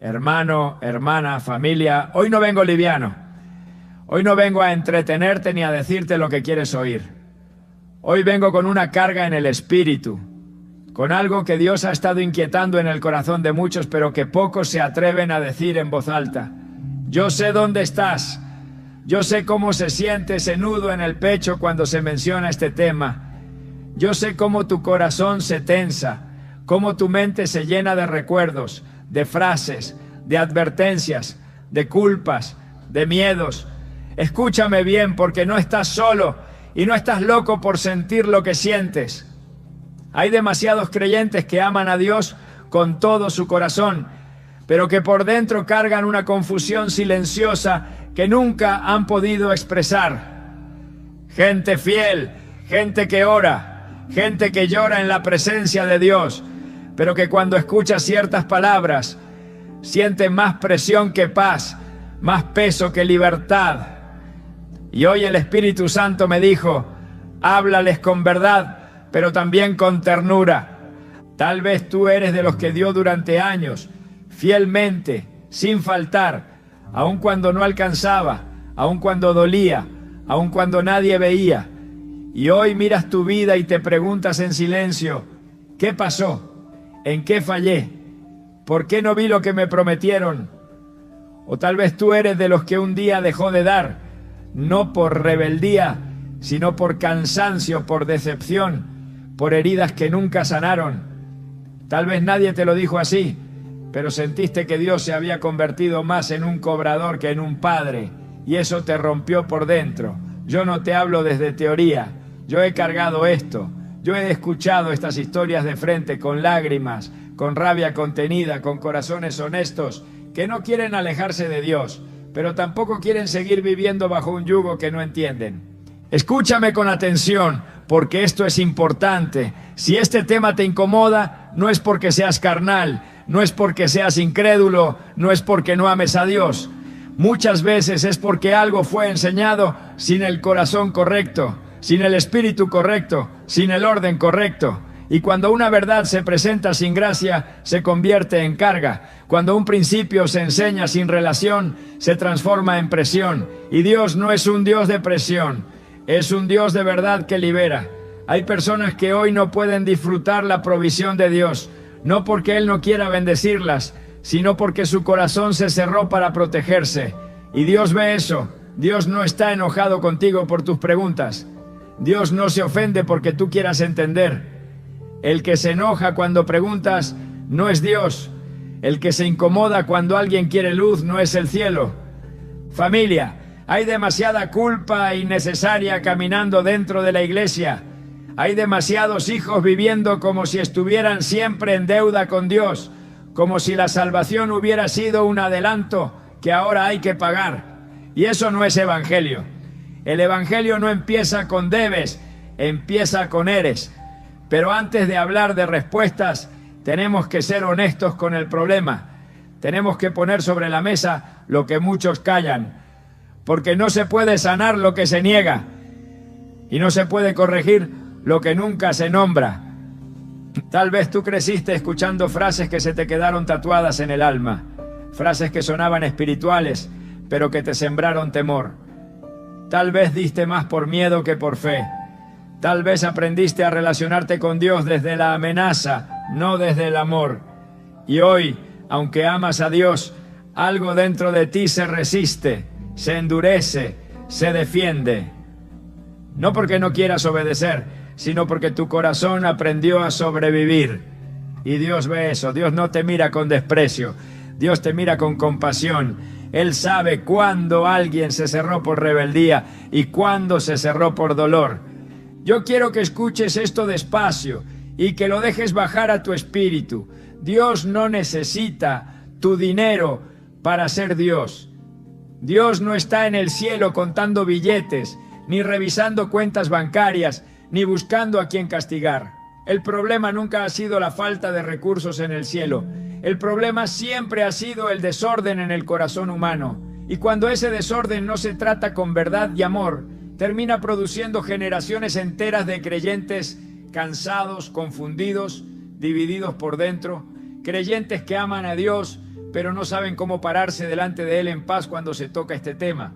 Hermano, hermana, familia, hoy no vengo liviano. Hoy no vengo a entretenerte ni a decirte lo que quieres oír. Hoy vengo con una carga en el espíritu, con algo que Dios ha estado inquietando en el corazón de muchos, pero que pocos se atreven a decir en voz alta. Yo sé dónde estás. Yo sé cómo se siente ese nudo en el pecho cuando se menciona este tema. Yo sé cómo tu corazón se tensa, cómo tu mente se llena de recuerdos, de frases, de advertencias, de culpas, de miedos. Escúchame bien, porque no estás solo y no estás loco por sentir lo que sientes. Hay demasiados creyentes que aman a Dios con todo su corazón, pero que por dentro cargan una confusión silenciosa que nunca han podido expresar. Gente fiel, gente que ora, gente que llora en la presencia de Dios, pero que cuando escucha ciertas palabras siente más presión que paz, más peso que libertad. Y hoy el Espíritu Santo me dijo, háblales con verdad, pero también con ternura. Tal vez tú eres de los que dio durante años, fielmente, sin faltar, aun cuando no alcanzaba, aun cuando dolía, aun cuando nadie veía. Y hoy miras tu vida y te preguntas en silencio, ¿qué pasó? ¿En qué fallé? ¿Por qué no vi lo que me prometieron? O tal vez tú eres de los que un día dejó de dar, no por rebeldía, sino por cansancio, por decepción, por heridas que nunca sanaron. Tal vez nadie te lo dijo así, pero sentiste que Dios se había convertido más en un cobrador que en un padre, y eso te rompió por dentro. Yo no te hablo desde teoría, yo he cargado esto, yo he escuchado estas historias de frente con lágrimas, con rabia contenida, con corazones honestos, que no quieren alejarse de Dios, pero tampoco quieren seguir viviendo bajo un yugo que no entienden. Escúchame con atención, porque esto es importante. Si este tema te incomoda, no es porque seas carnal, no es porque seas incrédulo, no es porque no ames a Dios. Muchas veces es porque algo fue enseñado sin el corazón correcto, sin el espíritu correcto, sin el orden correcto. Y cuando una verdad se presenta sin gracia, se convierte en carga. Cuando un principio se enseña sin relación, se transforma en presión. Y Dios no es un Dios de presión, es un Dios de verdad que libera. Hay personas que hoy no pueden disfrutar la provisión de Dios, no porque Él no quiera bendecirlas, sino porque su corazón se cerró para protegerse. Y Dios ve eso. Dios no está enojado contigo por tus preguntas. Dios no se ofende porque tú quieras entender. El que se enoja cuando preguntas no es Dios. El que se incomoda cuando alguien quiere luz no es el cielo. Familia, hay demasiada culpa innecesaria caminando dentro de la iglesia. Hay demasiados hijos viviendo como si estuvieran siempre en deuda con Dios, como si la salvación hubiera sido un adelanto que ahora hay que pagar. Y eso no es evangelio. El evangelio no empieza con debes, empieza con eres. Pero antes de hablar de respuestas, tenemos que ser honestos con el problema. Tenemos que poner sobre la mesa lo que muchos callan, porque no se puede sanar lo que se niega y no se puede corregir lo que nunca se nombra. Tal vez tú creciste escuchando frases que se te quedaron tatuadas en el alma, frases que sonaban espirituales, pero que te sembraron temor. Tal vez diste más por miedo que por fe. Tal vez aprendiste a relacionarte con Dios desde la amenaza, no desde el amor. Y hoy, aunque amas a Dios, algo dentro de ti se resiste, se endurece, se defiende. No porque no quieras obedecer, sino porque tu corazón aprendió a sobrevivir. Y Dios ve eso. Dios no te mira con desprecio. Dios te mira con compasión. Él sabe cuándo alguien se cerró por rebeldía y cuándo se cerró por dolor. Yo quiero que escuches esto despacio y que lo dejes bajar a tu espíritu. Dios no necesita tu dinero para ser Dios. Dios no está en el cielo contando billetes, ni revisando cuentas bancarias, ni buscando a quien castigar. El problema nunca ha sido la falta de recursos en el cielo. El problema siempre ha sido el desorden en el corazón humano. Y cuando ese desorden no se trata con verdad y amor, termina produciendo generaciones enteras de creyentes cansados, confundidos, divididos por dentro, creyentes que aman a Dios, pero no saben cómo pararse delante de Él en paz cuando se toca este tema.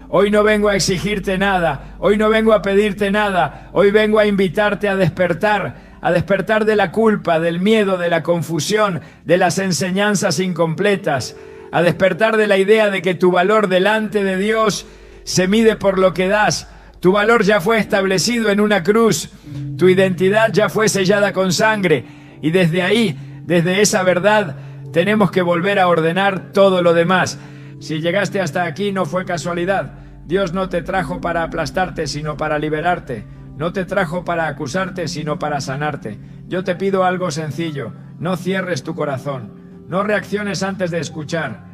Hoy no vengo a exigirte nada, hoy no vengo a pedirte nada, hoy vengo a invitarte a despertar de la culpa, del miedo, de la confusión, de las enseñanzas incompletas, a despertar de la idea de que tu valor delante de Dios se mide por lo que das. Tu valor ya fue establecido en una cruz, tu identidad ya fue sellada con sangre, y desde ahí, desde esa verdad, tenemos que volver a ordenar todo lo demás. Si llegaste hasta aquí no fue casualidad. Dios no te trajo para aplastarte, sino para liberarte. No te trajo para acusarte, sino para sanarte. Yo te pido algo sencillo: no cierres tu corazón. No reacciones antes de escuchar.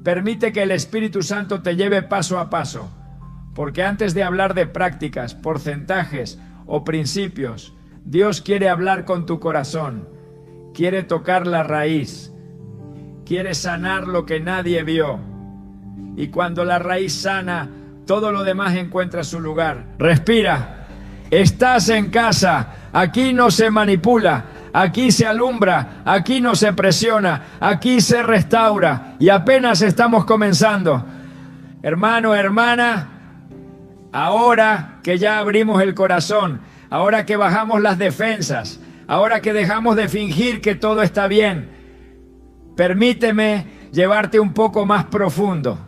Permite que el Espíritu Santo te lleve paso a paso. Porque antes de hablar de prácticas, porcentajes o principios, Dios quiere hablar con tu corazón. Quiere tocar la raíz. Quiere sanar lo que nadie vio. Y cuando la raíz sana, todo lo demás encuentra su lugar. Respira. Estás en casa. Aquí no se manipula. Aquí se alumbra. Aquí no se presiona. Aquí se restaura. Y apenas estamos comenzando. Hermano, hermana, ahora que ya abrimos el corazón, ahora que bajamos las defensas, ahora que dejamos de fingir que todo está bien, permíteme llevarte un poco más profundo.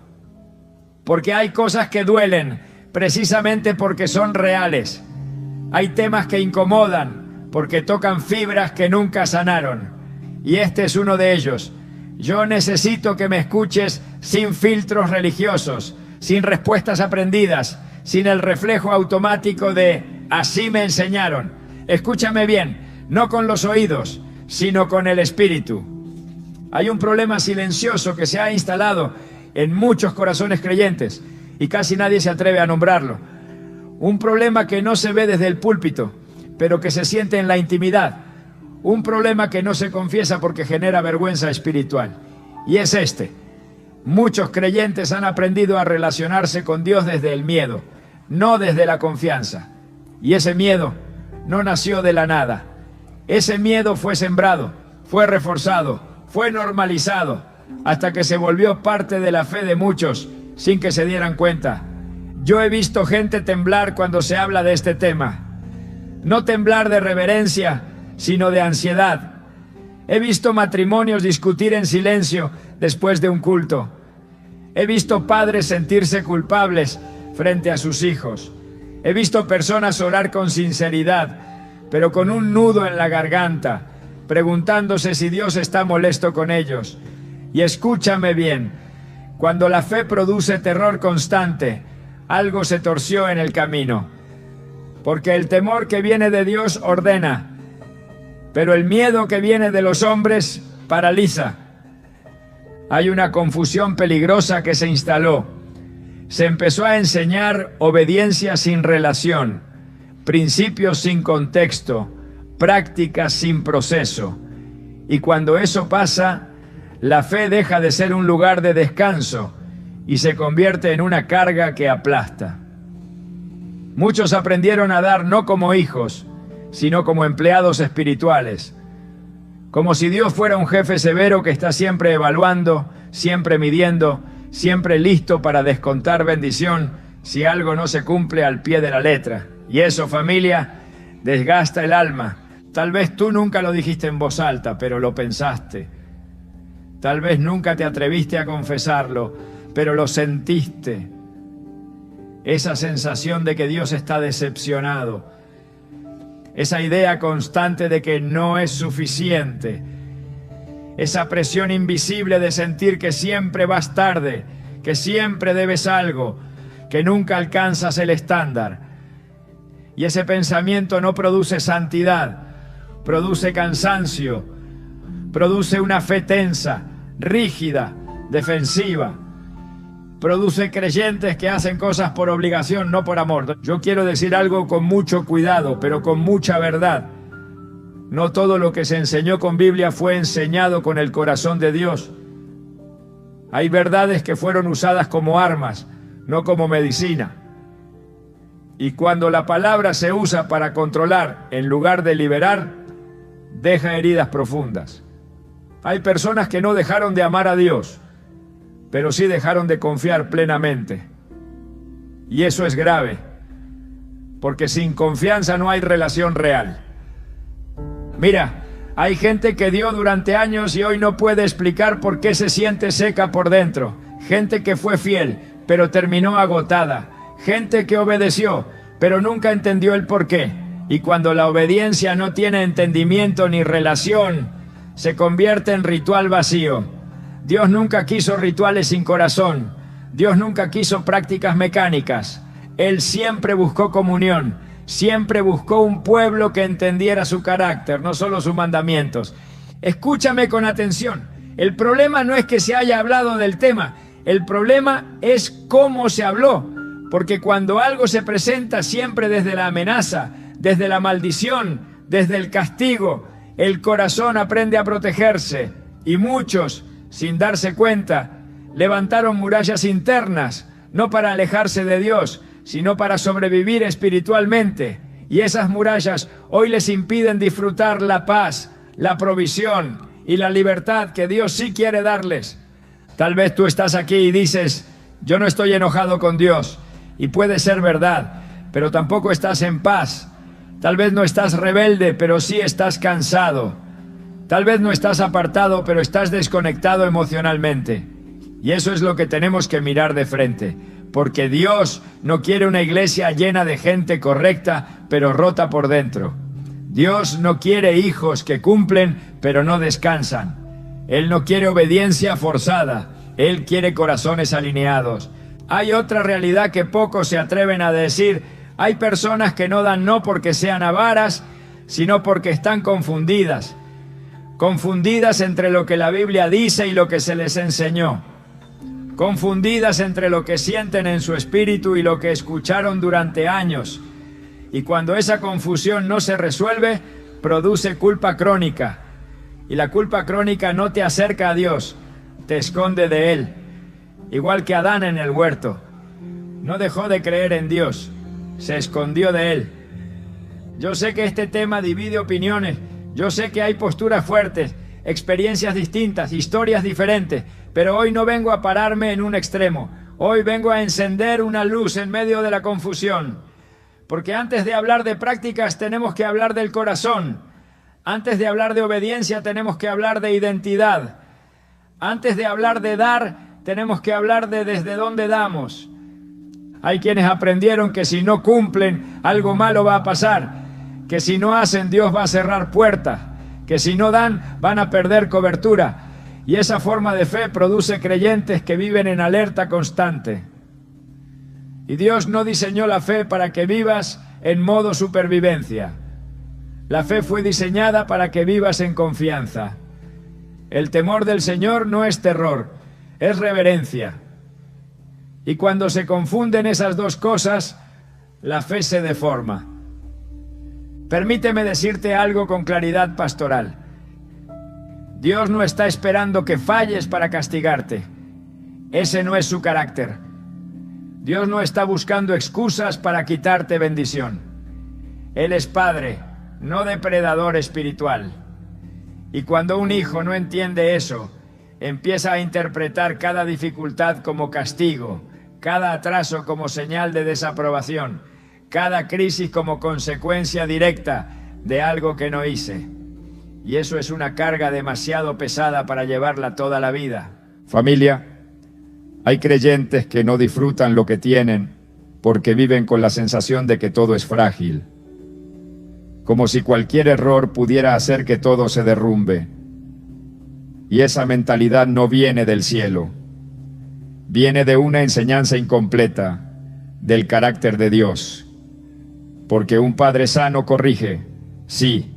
Porque hay cosas que duelen precisamente porque son reales. Hay temas que incomodan porque tocan fibras que nunca sanaron. Y este es uno de ellos. Yo necesito que me escuches sin filtros religiosos, sin respuestas aprendidas, sin el reflejo automático de así me enseñaron. Escúchame bien, no con los oídos, sino con el espíritu. Hay un problema silencioso que se ha instalado en muchos corazones creyentes y casi nadie se atreve a nombrarlo. Un problema que no se ve desde el púlpito, pero que se siente en la intimidad. Un problema que no se confiesa porque genera vergüenza espiritual. Y es este: muchos creyentes han aprendido a relacionarse con Dios desde el miedo, no desde la confianza. Y ese miedo no nació de la nada. Ese miedo fue sembrado, fue reforzado, fue normalizado, hasta que se volvió parte de la fe de muchos, sin que se dieran cuenta. Yo he visto gente temblar cuando se habla de este tema. No temblar de reverencia, sino de ansiedad. He visto matrimonios discutir en silencio después de un culto. He visto padres sentirse culpables frente a sus hijos. He visto personas orar con sinceridad, pero con un nudo en la garganta, preguntándose si Dios está molesto con ellos. Y escúchame bien, cuando la fe produce terror constante, algo se torció en el camino. Porque el temor que viene de Dios ordena, pero el miedo que viene de los hombres paraliza. Hay una confusión peligrosa que se instaló. Se empezó a enseñar obediencia sin relación, principios sin contexto, prácticas sin proceso. Y cuando eso pasa, la fe deja de ser un lugar de descanso y se convierte en una carga que aplasta. Muchos aprendieron a dar no como hijos, sino como empleados espirituales. Como si Dios fuera un jefe severo que está siempre evaluando, siempre midiendo, siempre listo para descontar bendición si algo no se cumple al pie de la letra. Y eso, familia, desgasta el alma. Tal vez tú nunca lo dijiste en voz alta, pero lo pensaste. Tal vez nunca te atreviste a confesarlo, pero lo sentiste. Esa sensación de que Dios está decepcionado. Esa idea constante de que no es suficiente. Esa presión invisible de sentir que siempre vas tarde, que siempre debes algo, que nunca alcanzas el estándar. Y ese pensamiento no produce santidad, produce cansancio, produce una fe tensa, rígida, defensiva. Produce creyentes que hacen cosas por obligación, no por amor. Yo quiero decir algo con mucho cuidado, pero con mucha verdad. No todo lo que se enseñó con Biblia fue enseñado con el corazón de Dios. Hay verdades que fueron usadas como armas, no como medicina. Y cuando la palabra se usa para controlar en lugar de liberar, deja heridas profundas. Hay personas que no dejaron de amar a Dios, pero sí dejaron de confiar plenamente. Y eso es grave, porque sin confianza no hay relación real. Mira, hay gente que dio durante años y hoy no puede explicar por qué se siente seca por dentro. Gente que fue fiel, pero terminó agotada. Gente que obedeció, pero nunca entendió el porqué. Y cuando la obediencia no tiene entendimiento ni relación, se convierte en ritual vacío. Dios nunca quiso rituales sin corazón. Dios nunca quiso prácticas mecánicas. Él siempre buscó comunión. Siempre buscó un pueblo que entendiera su carácter, no solo sus mandamientos. Escúchame con atención. El problema no es que se haya hablado del tema. El problema es cómo se habló. Porque cuando algo se presenta siempre desde la amenaza, desde la maldición, desde el castigo, el corazón aprende a protegerse. Y muchos, sin darse cuenta, levantaron murallas internas, no para alejarse de Dios, sino para sobrevivir espiritualmente. Y esas murallas hoy les impiden disfrutar la paz, la provisión y la libertad que Dios sí quiere darles. Tal vez tú estás aquí y dices, yo no estoy enojado con Dios, y puede ser verdad, pero tampoco estás en paz. Tal vez no estás rebelde, pero sí estás cansado. Tal vez no estás apartado, pero estás desconectado emocionalmente. Y eso es lo que tenemos que mirar de frente. Porque Dios no quiere una iglesia llena de gente correcta, pero rota por dentro. Dios no quiere hijos que cumplen, pero no descansan. Él no quiere obediencia forzada. Él quiere corazones alineados. Hay otra realidad que pocos se atreven a decir. Hay personas que no dan no porque sean avaras, sino porque están confundidas. Confundidas entre lo que la Biblia dice y lo que se les enseñó. Confundidas entre lo que sienten en su espíritu y lo que escucharon durante años. Y cuando esa confusión no se resuelve, produce culpa crónica. Y la culpa crónica no te acerca a Dios, te esconde de Él. Igual que Adán en el huerto. No dejó de creer en Dios, se escondió de Él. Yo sé que este tema divide opiniones. Yo sé que hay posturas fuertes, experiencias distintas, historias diferentes. Pero hoy no vengo a pararme en un extremo. Hoy vengo a encender una luz en medio de la confusión. Porque antes de hablar de prácticas tenemos que hablar del corazón. Antes de hablar de obediencia tenemos que hablar de identidad. Antes de hablar de dar tenemos que hablar de desde dónde damos. Hay quienes aprendieron que si no cumplen algo malo va a pasar. Que si no hacen Dios va a cerrar puertas. Que si no dan van a perder cobertura. Y esa forma de fe produce creyentes que viven en alerta constante. Y Dios no diseñó la fe para que vivas en modo supervivencia. La fe fue diseñada para que vivas en confianza. El temor del Señor no es terror, es reverencia. Y cuando se confunden esas dos cosas, la fe se deforma. Permíteme decirte algo con claridad pastoral. Dios no está esperando que falles para castigarte. Ese no es su carácter. Dios no está buscando excusas para quitarte bendición. Él es Padre, no depredador espiritual. Y cuando un hijo no entiende eso, empieza a interpretar cada dificultad como castigo, cada atraso como señal de desaprobación, cada crisis como consecuencia directa de algo que no hice. Y eso es una carga demasiado pesada para llevarla toda la vida. Familia, hay creyentes que no disfrutan lo que tienen porque viven con la sensación de que todo es frágil. Como si cualquier error pudiera hacer que todo se derrumbe. Y esa mentalidad no viene del cielo. Viene de una enseñanza incompleta del carácter de Dios. Porque un padre sano corrige, sí,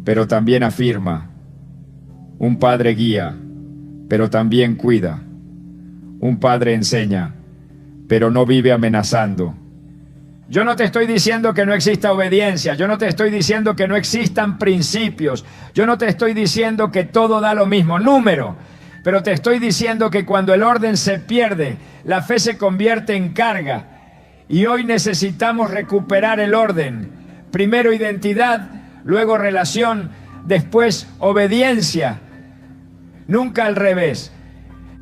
pero también afirma. Un padre guía, pero también cuida. Un padre enseña, pero no vive amenazando. Yo no te estoy diciendo que no exista obediencia, yo no te estoy diciendo que no existan principios, yo no te estoy diciendo que todo da lo mismo, número, pero te estoy diciendo que cuando el orden se pierde, la fe se convierte en carga. Y hoy necesitamos recuperar el orden. Primero identidad, luego relación, después obediencia. nunca al revés.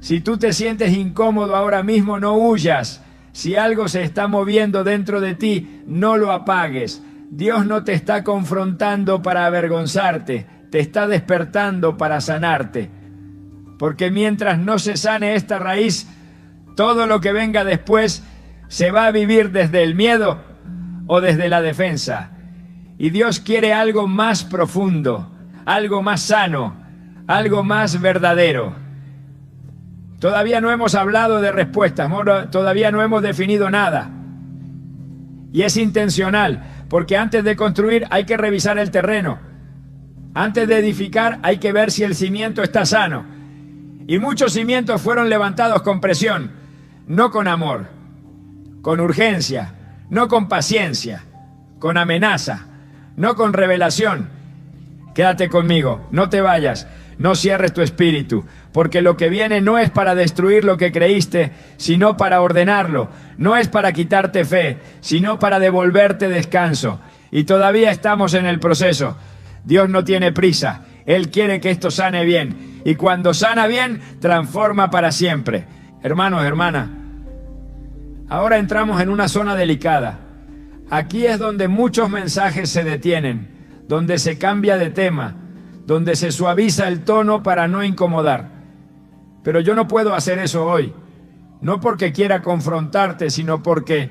Si tú te sientes incómodo ahora mismo, no huyas. Si algo se está moviendo dentro de ti, no lo apagues. Dios no te está confrontando para avergonzarte, te está despertando para sanarte. Porque mientras no se sane esta raíz, todo lo que venga después se va a vivir desde el miedo o desde la defensa. Y Dios quiere algo más profundo, algo más sano, algo más verdadero. Todavía no hemos hablado de respuestas, todavía no hemos definido nada. Y es intencional, porque antes de construir hay que revisar el terreno. Antes de edificar hay que ver si el cimiento está sano. Y muchos cimientos fueron levantados con presión, no con amor, con urgencia, no con paciencia, con amenaza, no con revelación. Quédate conmigo, no te vayas, no cierres tu espíritu, porque lo que viene no es para destruir lo que creíste, sino para ordenarlo. No es para quitarte fe, sino para devolverte descanso. Y todavía estamos en el proceso. Dios no tiene prisa, Él quiere que esto sane bien. Y cuando sana bien, transforma para siempre. Hermanos, hermanas, ahora entramos en una zona delicada. Aquí es donde muchos mensajes se detienen, donde se cambia de tema, donde se suaviza el tono para no incomodar. Pero yo no puedo hacer eso hoy, no porque quiera confrontarte, sino porque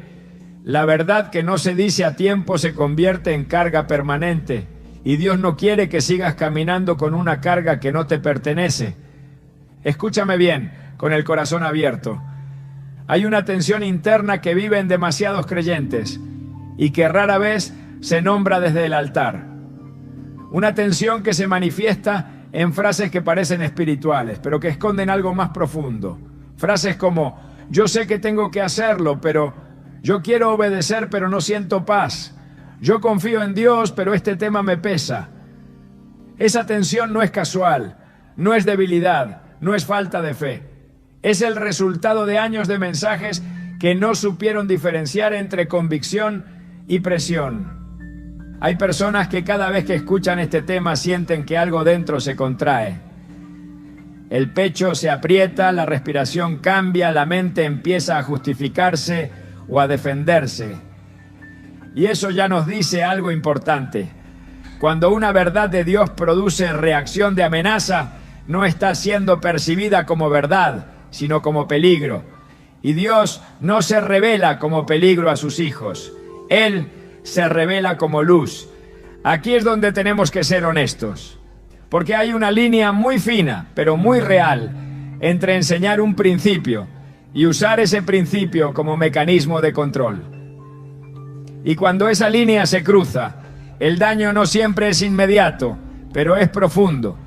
la verdad que no se dice a tiempo se convierte en carga permanente, y Dios no quiere que sigas caminando con una carga que no te pertenece. Escúchame bien, con el corazón abierto. Hay una tensión interna que vive en demasiados creyentes y que rara vez se nombra desde el altar. Una tensión que se manifiesta en frases que parecen espirituales, pero que esconden algo más profundo. Frases como, yo sé que tengo que hacerlo, pero yo quiero obedecer, pero no siento paz. Yo confío en Dios, pero este tema me pesa. Esa tensión no es casual, no es debilidad, no es falta de fe. Es el resultado de años de mensajes que no supieron diferenciar entre convicción y presión. Hay personas que cada vez que escuchan este tema sienten que algo dentro se contrae. El pecho se aprieta, la respiración cambia, la mente empieza a justificarse o a defenderse. Y eso ya nos dice algo importante. Cuando una verdad de Dios produce reacción de amenaza, no está siendo percibida como verdad, sino como peligro. Y Dios no se revela como peligro a sus hijos. Él se revela como luz. Aquí es donde tenemos que ser honestos, porque hay una línea muy fina, pero muy real, entre enseñar un principio y usar ese principio como mecanismo de control. Y cuando esa línea se cruza, el daño no siempre es inmediato, pero es profundo.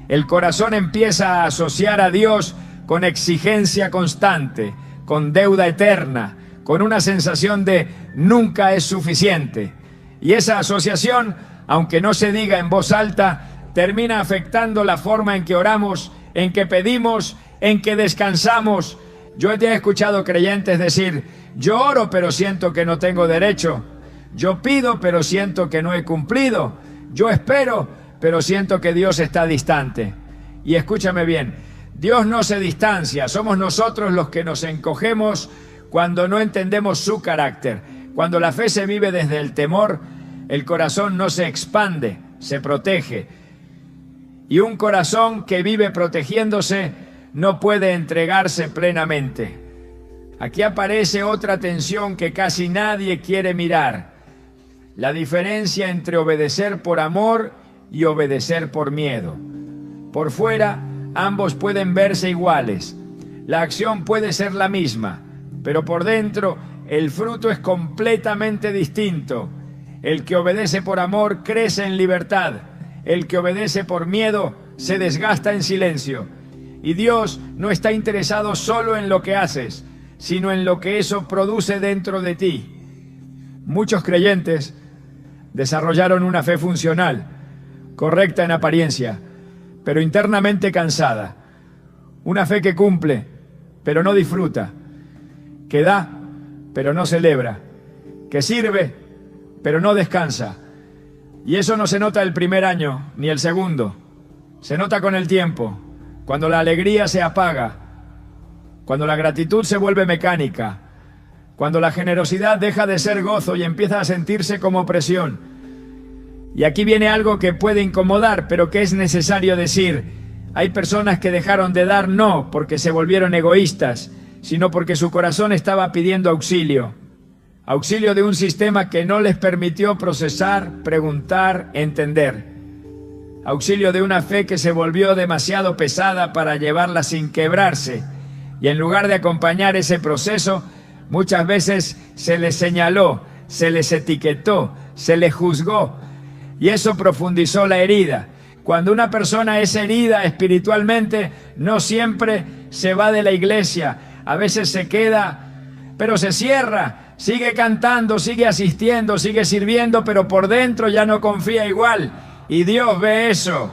El corazón empieza a asociar a Dios con exigencia constante, con deuda eterna, con una sensación de nunca es suficiente. Y esa asociación, aunque no se diga en voz alta, termina afectando la forma en que oramos, en que pedimos, en que descansamos. Yo he escuchado creyentes decir, yo oro pero siento que no tengo derecho. Yo pido pero siento que no he cumplido. Yo espero pero siento que Dios está distante. Y escúchame bien, Dios no se distancia, somos nosotros los que nos encogemos cuando no entendemos su carácter. Cuando la fe se vive desde el temor, el corazón no se expande, se protege. Y un corazón que vive protegiéndose no puede entregarse plenamente. Aquí aparece otra tensión que casi nadie quiere mirar. La diferencia entre obedecer por amor y obedecer por miedo. Por fuera, ambos pueden verse iguales. La acción puede ser la misma, pero por dentro el fruto es completamente distinto. El que obedece por amor crece en libertad. El que obedece por miedo se desgasta en silencio. Y Dios no está interesado solo en lo que haces, sino en lo que eso produce dentro de ti. Muchos creyentes desarrollaron una fe funcional, correcta en apariencia, pero internamente cansada. Una fe que cumple, pero no disfruta. Que da, pero no celebra. Que sirve, pero no descansa. Y eso no se nota el primer año, ni el segundo. Se nota con el tiempo. cuando la alegría se apaga, cuando la gratitud se vuelve mecánica, cuando la generosidad deja de ser gozo y empieza a sentirse como presión. Y aquí viene algo que puede incomodar, pero que es necesario decir. Hay personas que dejaron de dar no porque se volvieron egoístas, sino porque su corazón estaba pidiendo auxilio. Auxilio de un sistema que no les permitió procesar, preguntar, entender. Auxilio de una fe que se volvió demasiado pesada para llevarla sin quebrarse. Y en lugar de acompañar ese proceso, muchas veces se les señaló, se les etiquetó, se les juzgó. Y eso profundizó la herida. Cuando una persona es herida espiritualmente, no siempre se va de la iglesia. A veces se queda, pero se cierra. Sigue cantando, sigue asistiendo, sigue sirviendo, pero por dentro ya no confía igual. Y Dios ve eso.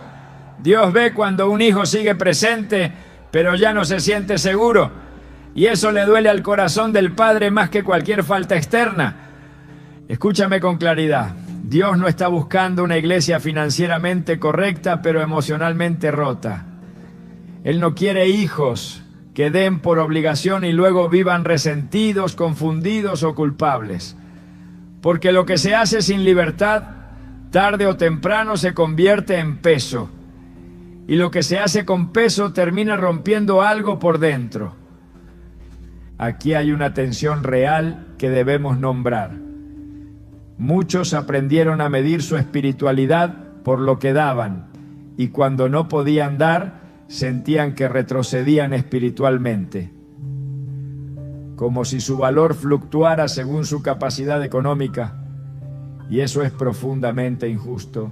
Dios ve cuando un hijo sigue presente, pero ya no se siente seguro. Y eso le duele al corazón del padre más que cualquier falta externa. Escúchame con claridad. Dios no está buscando una iglesia financieramente correcta, pero emocionalmente rota. Él no quiere hijos que den por obligación y luego vivan resentidos, confundidos o culpables. Porque lo que se hace sin libertad, tarde o temprano se convierte en peso. Y lo que se hace con peso termina rompiendo algo por dentro. Aquí hay una tensión real que debemos nombrar. Muchos aprendieron a medir su espiritualidad por lo que daban, y cuando no podían dar, sentían que retrocedían espiritualmente, como si su valor fluctuara según su capacidad económica, y eso es profundamente injusto,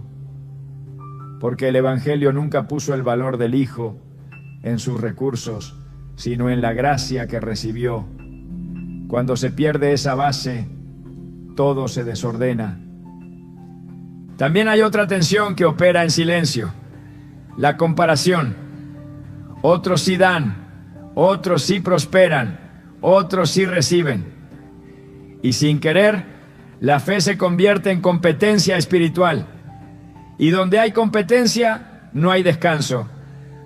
porque el Evangelio nunca puso el valor del Hijo en sus recursos, sino en la gracia que recibió. Cuando se pierde esa base, todo se desordena. También hay otra tensión que opera en silencio: la comparación. Otros sí dan, otros sí prosperan, otros sí reciben. Y sin querer, la fe se convierte en competencia espiritual. Y donde hay competencia, no hay descanso.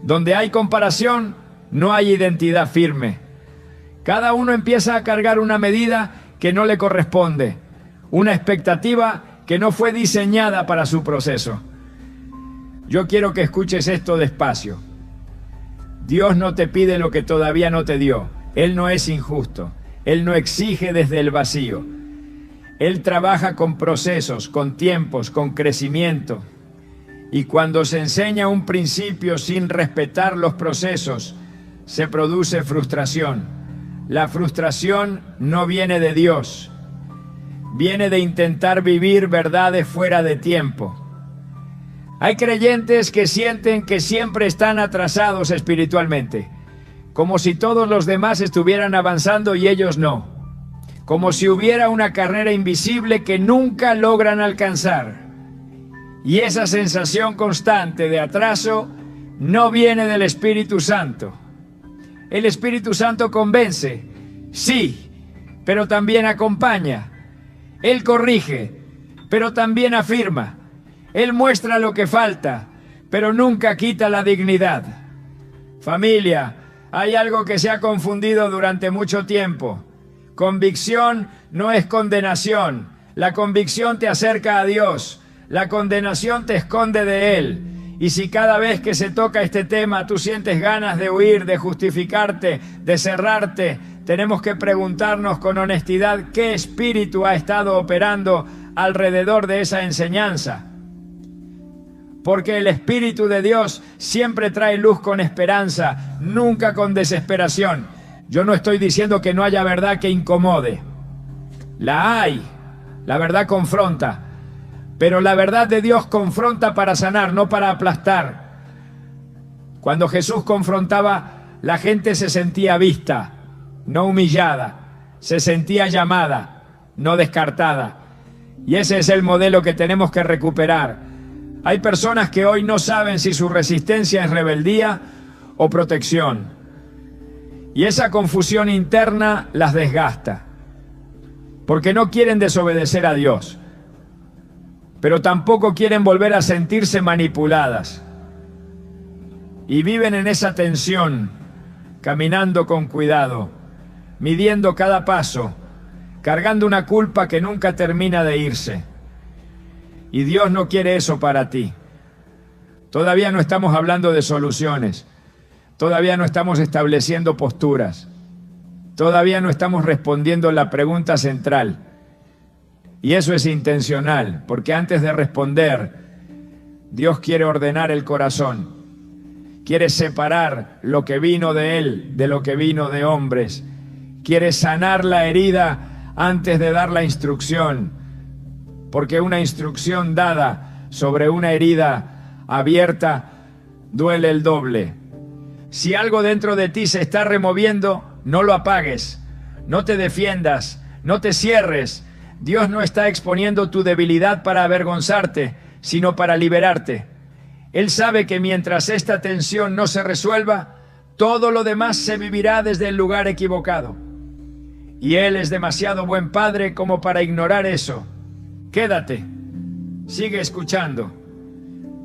Donde hay comparación, no hay identidad firme. Cada uno empieza a cargar una medida que no le corresponde, una expectativa que no fue diseñada para su proceso. Yo quiero que escuches esto despacio. Dios no te pide lo que todavía no te dio. Él no es injusto. Él no exige desde el vacío. Él trabaja con procesos, con tiempos, con crecimiento. Y cuando se enseña un principio sin respetar los procesos, se produce frustración. La frustración no viene de Dios. Viene de intentar vivir verdades fuera de tiempo. Hay creyentes que sienten que siempre están atrasados espiritualmente, como si todos los demás estuvieran avanzando y ellos no, como si hubiera una carrera invisible que nunca logran alcanzar. Y esa sensación constante de atraso no viene del Espíritu Santo. El Espíritu Santo convence, sí, pero también acompaña. Él corrige, pero también afirma. Él muestra lo que falta, pero nunca quita la dignidad. Familia, hay algo que se ha confundido durante mucho tiempo. Convicción no es condenación. La convicción te acerca a Dios. La condenación te esconde de Él. Y si cada vez que se toca este tema tú sientes ganas de huir, de justificarte, de cerrarte, tenemos que preguntarnos con honestidad qué espíritu ha estado operando alrededor de esa enseñanza. Porque el Espíritu de Dios siempre trae luz con esperanza, nunca con desesperación. Yo no estoy diciendo que no haya verdad que incomode. La hay. La verdad confronta. Pero la verdad de Dios confronta para sanar, no para aplastar. Cuando Jesús confrontaba, la gente se sentía vista, no humillada. Se sentía llamada, no descartada. Y ese es el modelo que tenemos que recuperar. Hay personas que hoy no saben si su resistencia es rebeldía o protección. Y esa confusión interna las desgasta. Porque no quieren desobedecer a Dios. Pero tampoco quieren volver a sentirse manipuladas. y viven en esa tensión, caminando con cuidado, midiendo cada paso, cargando una culpa que nunca termina de irse. Y Dios no quiere eso para ti. Todavía no estamos hablando de soluciones, todavía no estamos estableciendo posturas, todavía no estamos respondiendo la pregunta central. Y eso es intencional, porque antes de responder, Dios quiere ordenar el corazón, quiere separar lo que vino de Él de lo que vino de hombres, quiere sanar la herida antes de dar la instrucción, porque una instrucción dada sobre una herida abierta duele el doble. Si algo dentro de ti se está removiendo, no lo apagues, no te defiendas, no te cierres. Dios no está exponiendo tu debilidad para avergonzarte, sino para liberarte. Él sabe que mientras esta tensión no se resuelva, todo lo demás se vivirá desde el lugar equivocado. Y Él es demasiado buen padre como para ignorar eso. Quédate, sigue escuchando,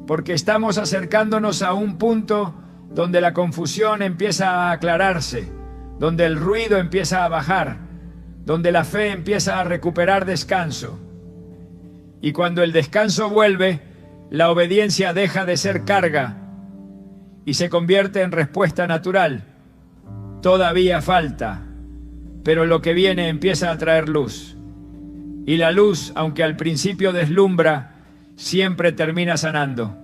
porque estamos acercándonos a un punto donde la confusión empieza a aclararse, donde el ruido empieza a bajar, donde la fe empieza a recuperar descanso. Y cuando el descanso vuelve, la obediencia deja de ser carga y se convierte en respuesta natural. Todavía falta, pero lo que viene empieza a traer luz. Y la luz, aunque al principio deslumbra, siempre termina sanando.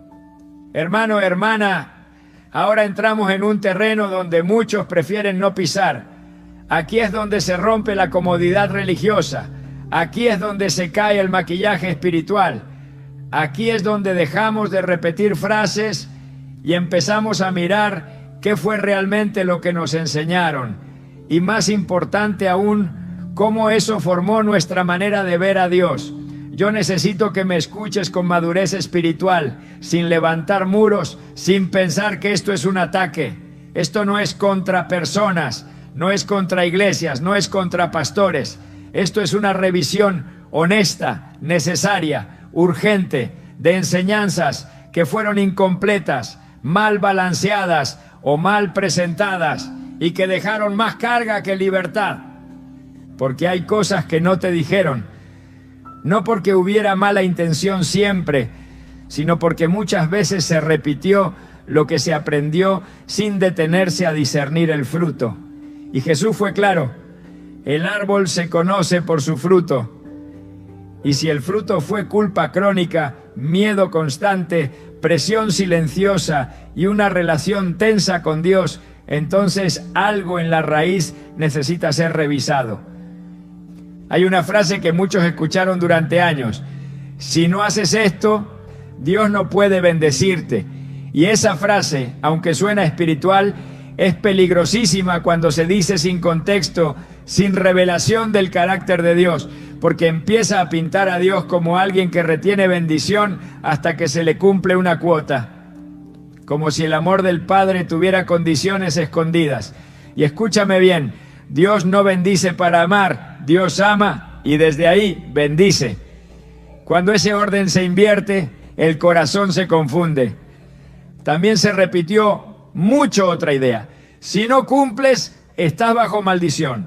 Hermano, hermana, ahora entramos en un terreno donde muchos prefieren no pisar. Aquí es donde se rompe la comodidad religiosa. Aquí es donde se cae el maquillaje espiritual. Aquí es donde dejamos de repetir frases y empezamos a mirar qué fue realmente lo que nos enseñaron. Y más importante aún, cómo eso formó nuestra manera de ver a Dios. Yo necesito que me escuches con madurez espiritual, sin levantar muros, sin pensar que esto es un ataque. Esto no es contra personas, no es contra iglesias, no es contra pastores. Esto es una revisión honesta, necesaria, urgente, de enseñanzas que fueron incompletas, mal balanceadas o mal presentadas y que dejaron más carga que libertad. Porque hay cosas que no te dijeron, no porque hubiera mala intención siempre, sino porque muchas veces se repitió lo que se aprendió sin detenerse a discernir el fruto. Y Jesús fue claro: el árbol se conoce por su fruto. Y si el fruto fue culpa crónica, miedo constante, presión silenciosa y una relación tensa con Dios, entonces algo en la raíz necesita ser revisado. Hay una frase que muchos escucharon durante años: si no haces esto, Dios no puede bendecirte. Y esa frase, aunque suena espiritual, es peligrosísima cuando se dice sin contexto, sin revelación del carácter de Dios, porque empieza a pintar a Dios como alguien que retiene bendición hasta que se le cumple una cuota, como si el amor del Padre tuviera condiciones escondidas. Y escúchame bien, Dios no bendice para amar, Dios ama y desde ahí bendice. Cuando ese orden se invierte, el corazón se confunde. También se repitió mucho otra idea: si no cumples, estás bajo maldición.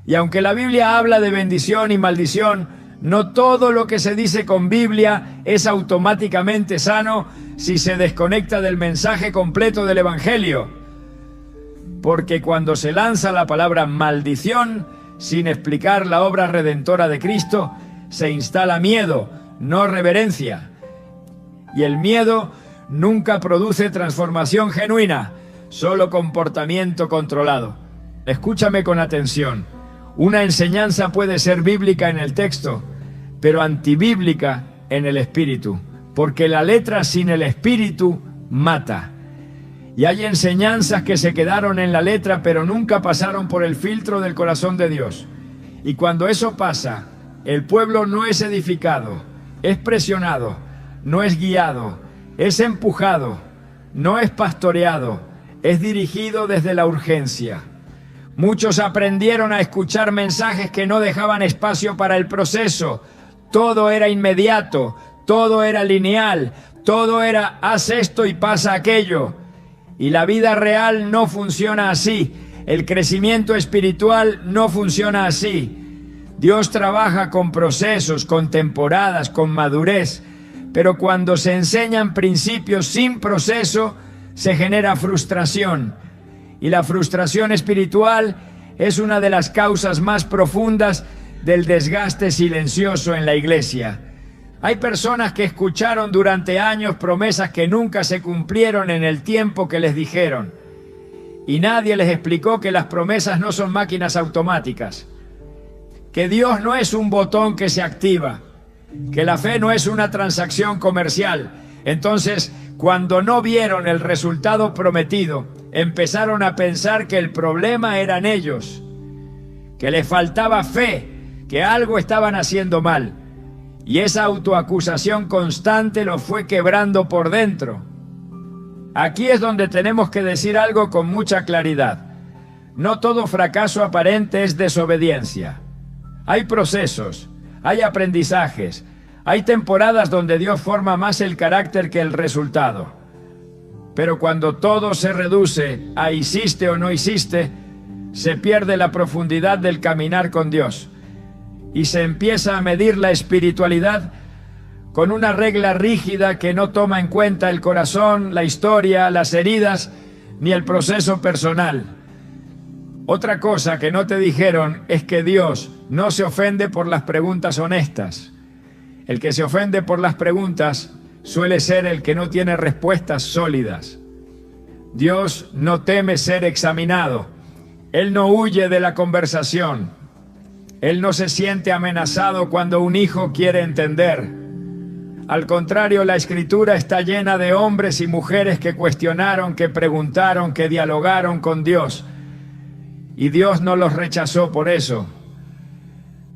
Y aunque la Biblia habla de bendición y maldición, no todo lo que se dice con Biblia es automáticamente sano si se desconecta del mensaje completo del Evangelio. Porque cuando se lanza la palabra maldición, sin explicar la obra redentora de Cristo, se instala miedo, no reverencia. Y el miedo nunca produce transformación genuina, solo comportamiento controlado. Escúchame con atención. Una enseñanza puede ser bíblica en el texto, pero antibíblica en el espíritu, porque la letra sin el espíritu mata. Y hay enseñanzas que se quedaron en la letra, pero nunca pasaron por el filtro del corazón de Dios. Y cuando eso pasa, el pueblo no es edificado, es presionado, no es guiado, es empujado, no es pastoreado, es dirigido desde la urgencia. Muchos aprendieron a escuchar mensajes que no dejaban espacio para el proceso. Todo era inmediato, todo era lineal, todo era haz esto y pasa aquello. Y la vida real no funciona así. El crecimiento espiritual no funciona así. Dios trabaja con procesos, con temporadas, con madurez. Pero cuando se enseñan principios sin proceso, se genera frustración. Y la frustración espiritual es una de las causas más profundas del desgaste silencioso en la iglesia. Hay personas que escucharon durante años promesas que nunca se cumplieron en el tiempo que les dijeron. Y nadie les explicó que las promesas no son máquinas automáticas. Que Dios no es un botón que se activa. Que la fe no es una transacción comercial. Entonces, cuando no vieron el resultado prometido, empezaron a pensar que el problema eran ellos. Que les faltaba fe, que algo estaban haciendo mal. Y esa autoacusación constante los fue quebrando por dentro. Aquí es donde tenemos que decir algo con mucha claridad. No todo fracaso aparente es desobediencia. Hay procesos, hay aprendizajes, hay temporadas donde Dios forma más el carácter que el resultado. Pero cuando todo se reduce a hiciste o no hiciste, se pierde la profundidad del caminar con Dios. Y se empieza a medir la espiritualidad con una regla rígida que no toma en cuenta el corazón, la historia, las heridas, ni el proceso personal. Otra cosa que no te dijeron es que Dios no se ofende por las preguntas honestas. El que se ofende por las preguntas suele ser el que no tiene respuestas sólidas. Dios no teme ser examinado. Él no huye de la conversación. Él no se siente amenazado cuando un hijo quiere entender. Al contrario, la Escritura está llena de hombres y mujeres que cuestionaron, que preguntaron, que dialogaron con Dios. Y Dios no los rechazó por eso.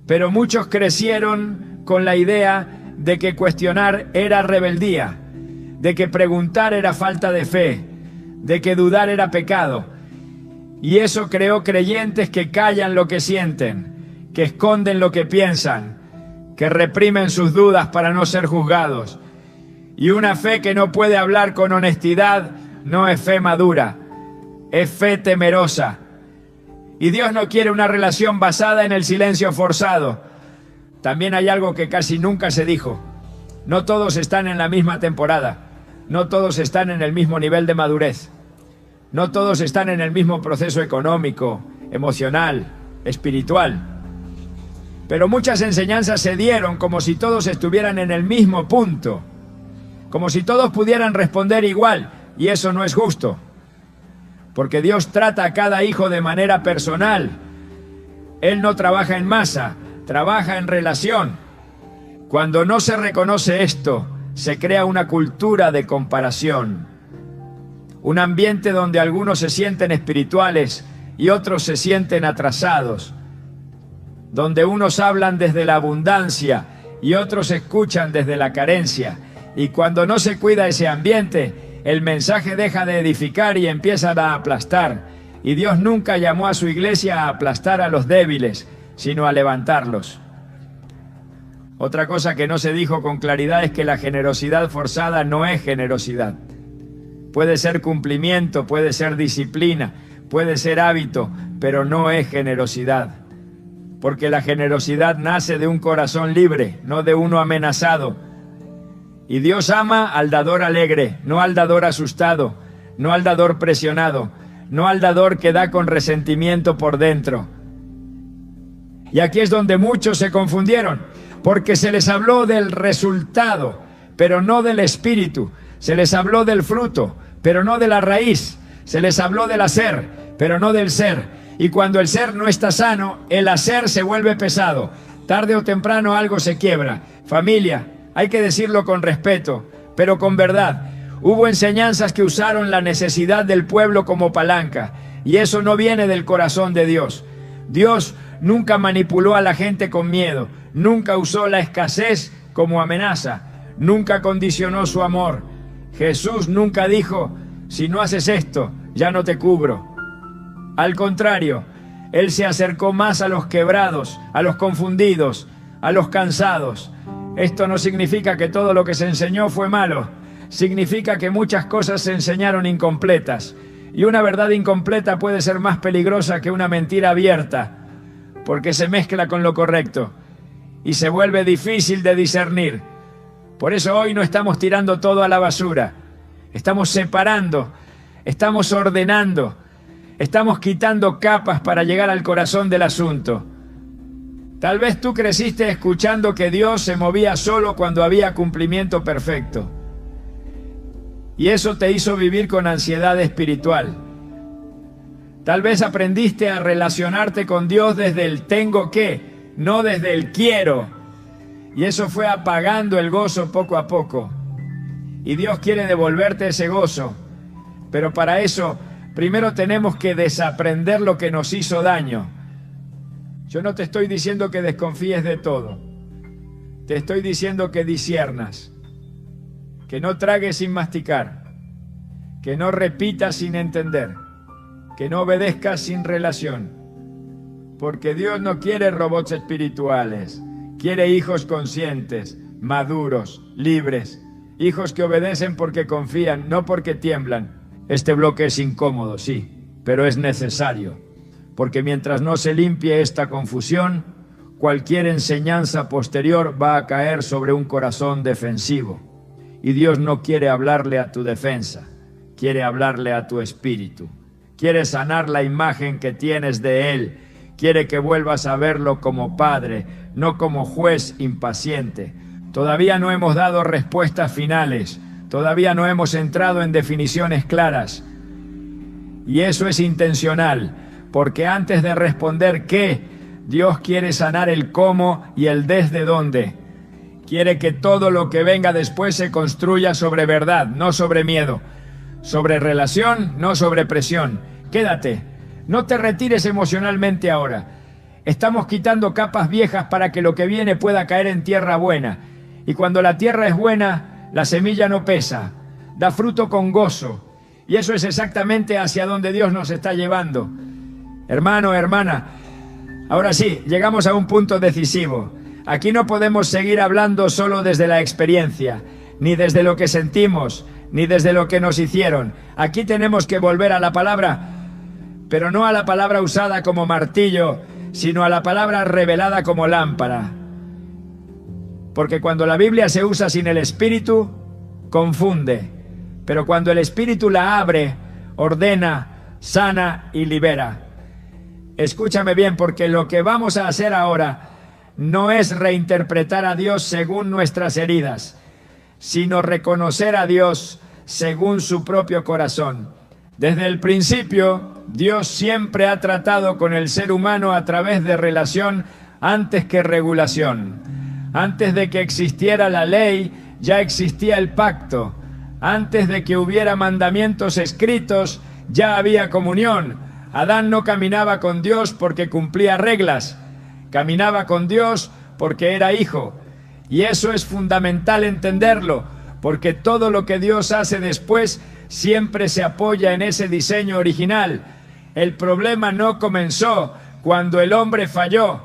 Pero muchos crecieron con la idea de que cuestionar era rebeldía, de que preguntar era falta de fe, de que dudar era pecado. Y eso creó creyentes que callan lo que sienten, que esconden lo que piensan, que reprimen sus dudas para no ser juzgados. Y una fe que no puede hablar con honestidad no es fe madura, es fe temerosa. Y Dios no quiere una relación basada en el silencio forzado. También hay algo que casi nunca se dijo. No todos están en la misma temporada. No todos están en el mismo nivel de madurez. No todos están en el mismo proceso económico, emocional, espiritual. Pero muchas enseñanzas se dieron como si todos estuvieran en el mismo punto. Como si todos pudieran responder igual. Y eso no es justo. Porque Dios trata a cada hijo de manera personal. Él no trabaja en masa, trabaja en relación. Cuando no se reconoce esto, se crea una cultura de comparación. Un ambiente donde algunos se sienten espirituales y otros se sienten atrasados. Donde unos hablan desde la abundancia y otros escuchan desde la carencia. Y cuando no se cuida ese ambiente, el mensaje deja de edificar y empieza a aplastar. Y Dios nunca llamó a su iglesia a aplastar a los débiles, sino a levantarlos. Otra cosa que no se dijo con claridad es que la generosidad forzada no es generosidad. Puede ser cumplimiento, puede ser disciplina, puede ser hábito, pero no es generosidad. Porque la generosidad nace de un corazón libre, no de uno amenazado. Y Dios ama al dador alegre, no al dador asustado, no al dador presionado, no al dador que da con resentimiento por dentro. Y aquí es donde muchos se confundieron, porque se les habló del resultado, pero no del espíritu. Se les habló del fruto, pero no de la raíz. Se les habló del hacer, pero no del ser. Y cuando el ser no está sano, el hacer se vuelve pesado. Tarde o temprano algo se quiebra. Familia, hay que decirlo con respeto, pero con verdad. Hubo enseñanzas que usaron la necesidad del pueblo como palanca, y eso no viene del corazón de Dios. Dios nunca manipuló a la gente con miedo, nunca usó la escasez como amenaza, nunca condicionó su amor. Jesús nunca dijo, si no haces esto, ya no te cubro. Al contrario, Él se acercó más a los quebrados, a los confundidos, a los cansados. Esto no significa que todo lo que se enseñó fue malo. significa que muchas cosas se enseñaron incompletas. Y una verdad incompleta puede ser más peligrosa que una mentira abierta, porque se mezcla con lo correcto y se vuelve difícil de discernir. Por eso hoy no estamos tirando todo a la basura. Estamos separando, estamos ordenando, estamos quitando capas para llegar al corazón del asunto. Tal vez tú creciste escuchando que Dios se movía solo cuando había cumplimiento perfecto. Y eso te hizo vivir con ansiedad espiritual. Tal vez aprendiste a relacionarte con Dios desde el tengo que, no desde el quiero. Y eso fue apagando el gozo poco a poco. Y Dios quiere devolverte ese gozo. Pero para eso, primero tenemos que desaprender lo que nos hizo daño. Yo no te estoy diciendo que desconfíes de todo. Te estoy diciendo que disciernas. Que no tragues sin masticar. Que no repitas sin entender. Que no obedezcas sin relación. Porque Dios no quiere robots espirituales. Quiere hijos conscientes, maduros, libres. Hijos que obedecen porque confían, no porque tiemblan. Este bloque es incómodo, sí, pero es necesario. Porque mientras no se limpie esta confusión, cualquier enseñanza posterior va a caer sobre un corazón defensivo. Y Dios no quiere hablarle a tu defensa, quiere hablarle a tu espíritu. Quiere sanar la imagen que tienes de Él. Quiere que vuelvas a verlo como Padre, no como juez impaciente. Todavía no hemos dado respuestas finales. Todavía no hemos entrado en definiciones claras. Y eso es intencional, porque antes de responder qué, Dios quiere sanar el cómo y el desde dónde. Quiere que todo lo que venga después se construya sobre verdad, no sobre miedo. Sobre relación, no sobre presión. Quédate. No te retires emocionalmente ahora. Estamos quitando capas viejas para que lo que viene pueda caer en tierra buena. Y cuando la tierra es buena, la semilla no pesa, da fruto con gozo. Y eso es exactamente hacia donde Dios nos está llevando. Hermano, hermana, ahora sí, llegamos a un punto decisivo. Aquí no podemos seguir hablando solo desde la experiencia, ni desde lo que sentimos, ni desde lo que nos hicieron. Aquí tenemos que volver a la palabra, pero no a la palabra usada como martillo, sino a la palabra revelada como lámpara. Porque cuando la Biblia se usa sin el Espíritu, confunde. Pero cuando el Espíritu la abre, ordena, sana y libera. Escúchame bien, porque lo que vamos a hacer ahora no es reinterpretar a Dios según nuestras heridas, sino reconocer a Dios según su propio corazón. Desde el principio, Dios siempre ha tratado con el ser humano a través de relación antes que regulación. Antes de que existiera la ley, ya existía el pacto. Antes de que hubiera mandamientos escritos, ya había comunión. Adán no caminaba con Dios porque cumplía reglas. Caminaba con Dios porque era hijo. Y eso es fundamental entenderlo, porque todo lo que Dios hace después siempre se apoya en ese diseño original. El problema no comenzó cuando el hombre falló.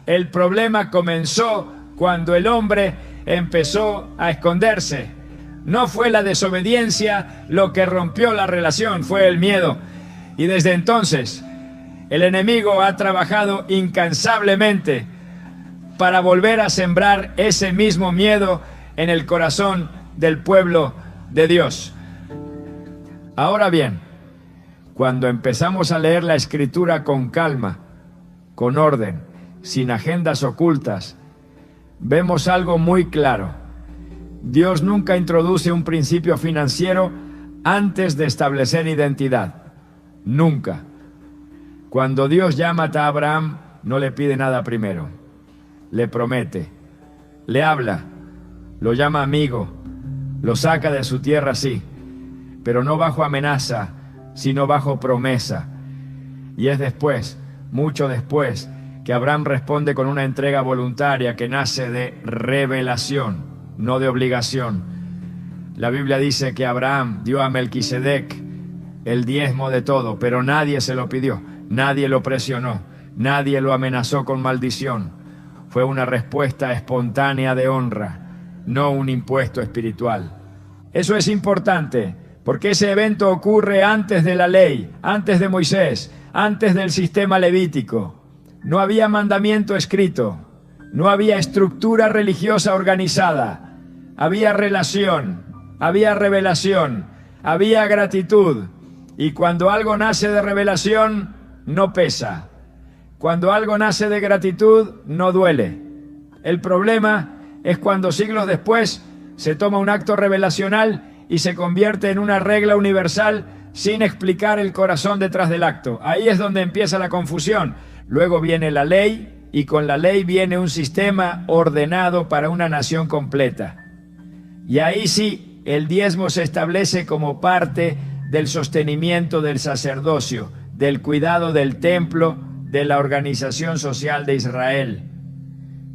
El problema comenzó cuando el hombre empezó a esconderse. No fue la desobediencia lo que rompió la relación, fue el miedo. Y desde entonces, el enemigo ha trabajado incansablemente para volver a sembrar ese mismo miedo en el corazón del pueblo de Dios. Ahora bien, cuando empezamos a leer la Escritura con calma, con orden, sin agendas ocultas, vemos algo muy claro. Dios nunca introduce un principio financiero antes de establecer identidad. Nunca. Cuando Dios llama a Abraham, no le pide nada primero. Le promete, le habla, lo llama amigo, lo saca de su tierra, sí, pero no bajo amenaza, sino bajo promesa. Y es después, mucho después, que Abraham responde con una entrega voluntaria que nace de revelación, no de obligación. La Biblia dice que Abraham dio a Melquisedec el diezmo de todo, pero nadie se lo pidió, nadie lo presionó, nadie lo amenazó con maldición. Fue una respuesta espontánea de honra, no un impuesto espiritual. Eso es importante, porque ese evento ocurre antes de la ley, antes de Moisés, antes del sistema levítico. No había mandamiento escrito, no había estructura religiosa organizada, había relación, había revelación, había gratitud. Y cuando algo nace de revelación, no pesa. Cuando algo nace de gratitud, no duele. El problema es cuando siglos después se toma un acto revelacional y se convierte en una regla universal sin explicar el corazón detrás del acto. Ahí es donde empieza la confusión. Luego viene la ley y con la ley viene un sistema ordenado para una nación completa. Y ahí sí, el diezmo se establece como parte del sostenimiento del sacerdocio, del cuidado del templo, de la organización social de Israel.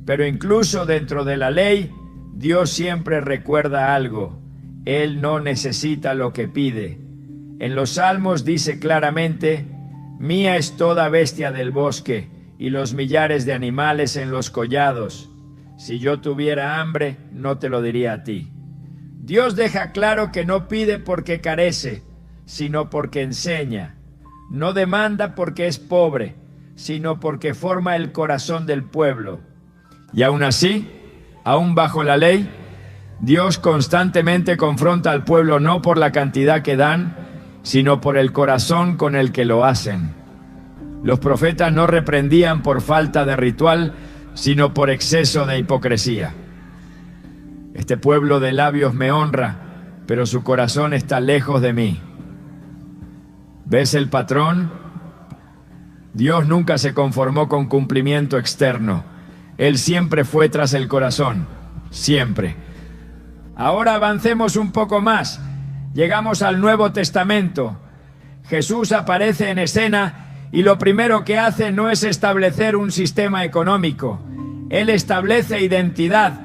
Pero incluso dentro de la ley, Dios siempre recuerda algo. Él no necesita lo que pide. En los Salmos dice claramente: mía es toda bestia del bosque y los millares de animales en los collados. Si yo tuviera hambre, no te lo diría a ti. Dios deja claro que no pide porque carece, sino porque enseña. No demanda porque es pobre, sino porque forma el corazón del pueblo. Y aún así, aún bajo la ley, Dios constantemente confronta al pueblo no por la cantidad que dan, sino por el corazón con el que lo hacen. Los profetas no reprendían por falta de ritual, sino por exceso de hipocresía. Este pueblo de labios me honra, pero su corazón está lejos de mí. ¿Ves el patrón? Dios nunca se conformó con cumplimiento externo. Él siempre fue tras el corazón, siempre. Ahora avancemos un poco más. Llegamos al Nuevo Testamento. Jesús aparece en escena y lo primero que hace no es establecer un sistema económico. Él establece identidad.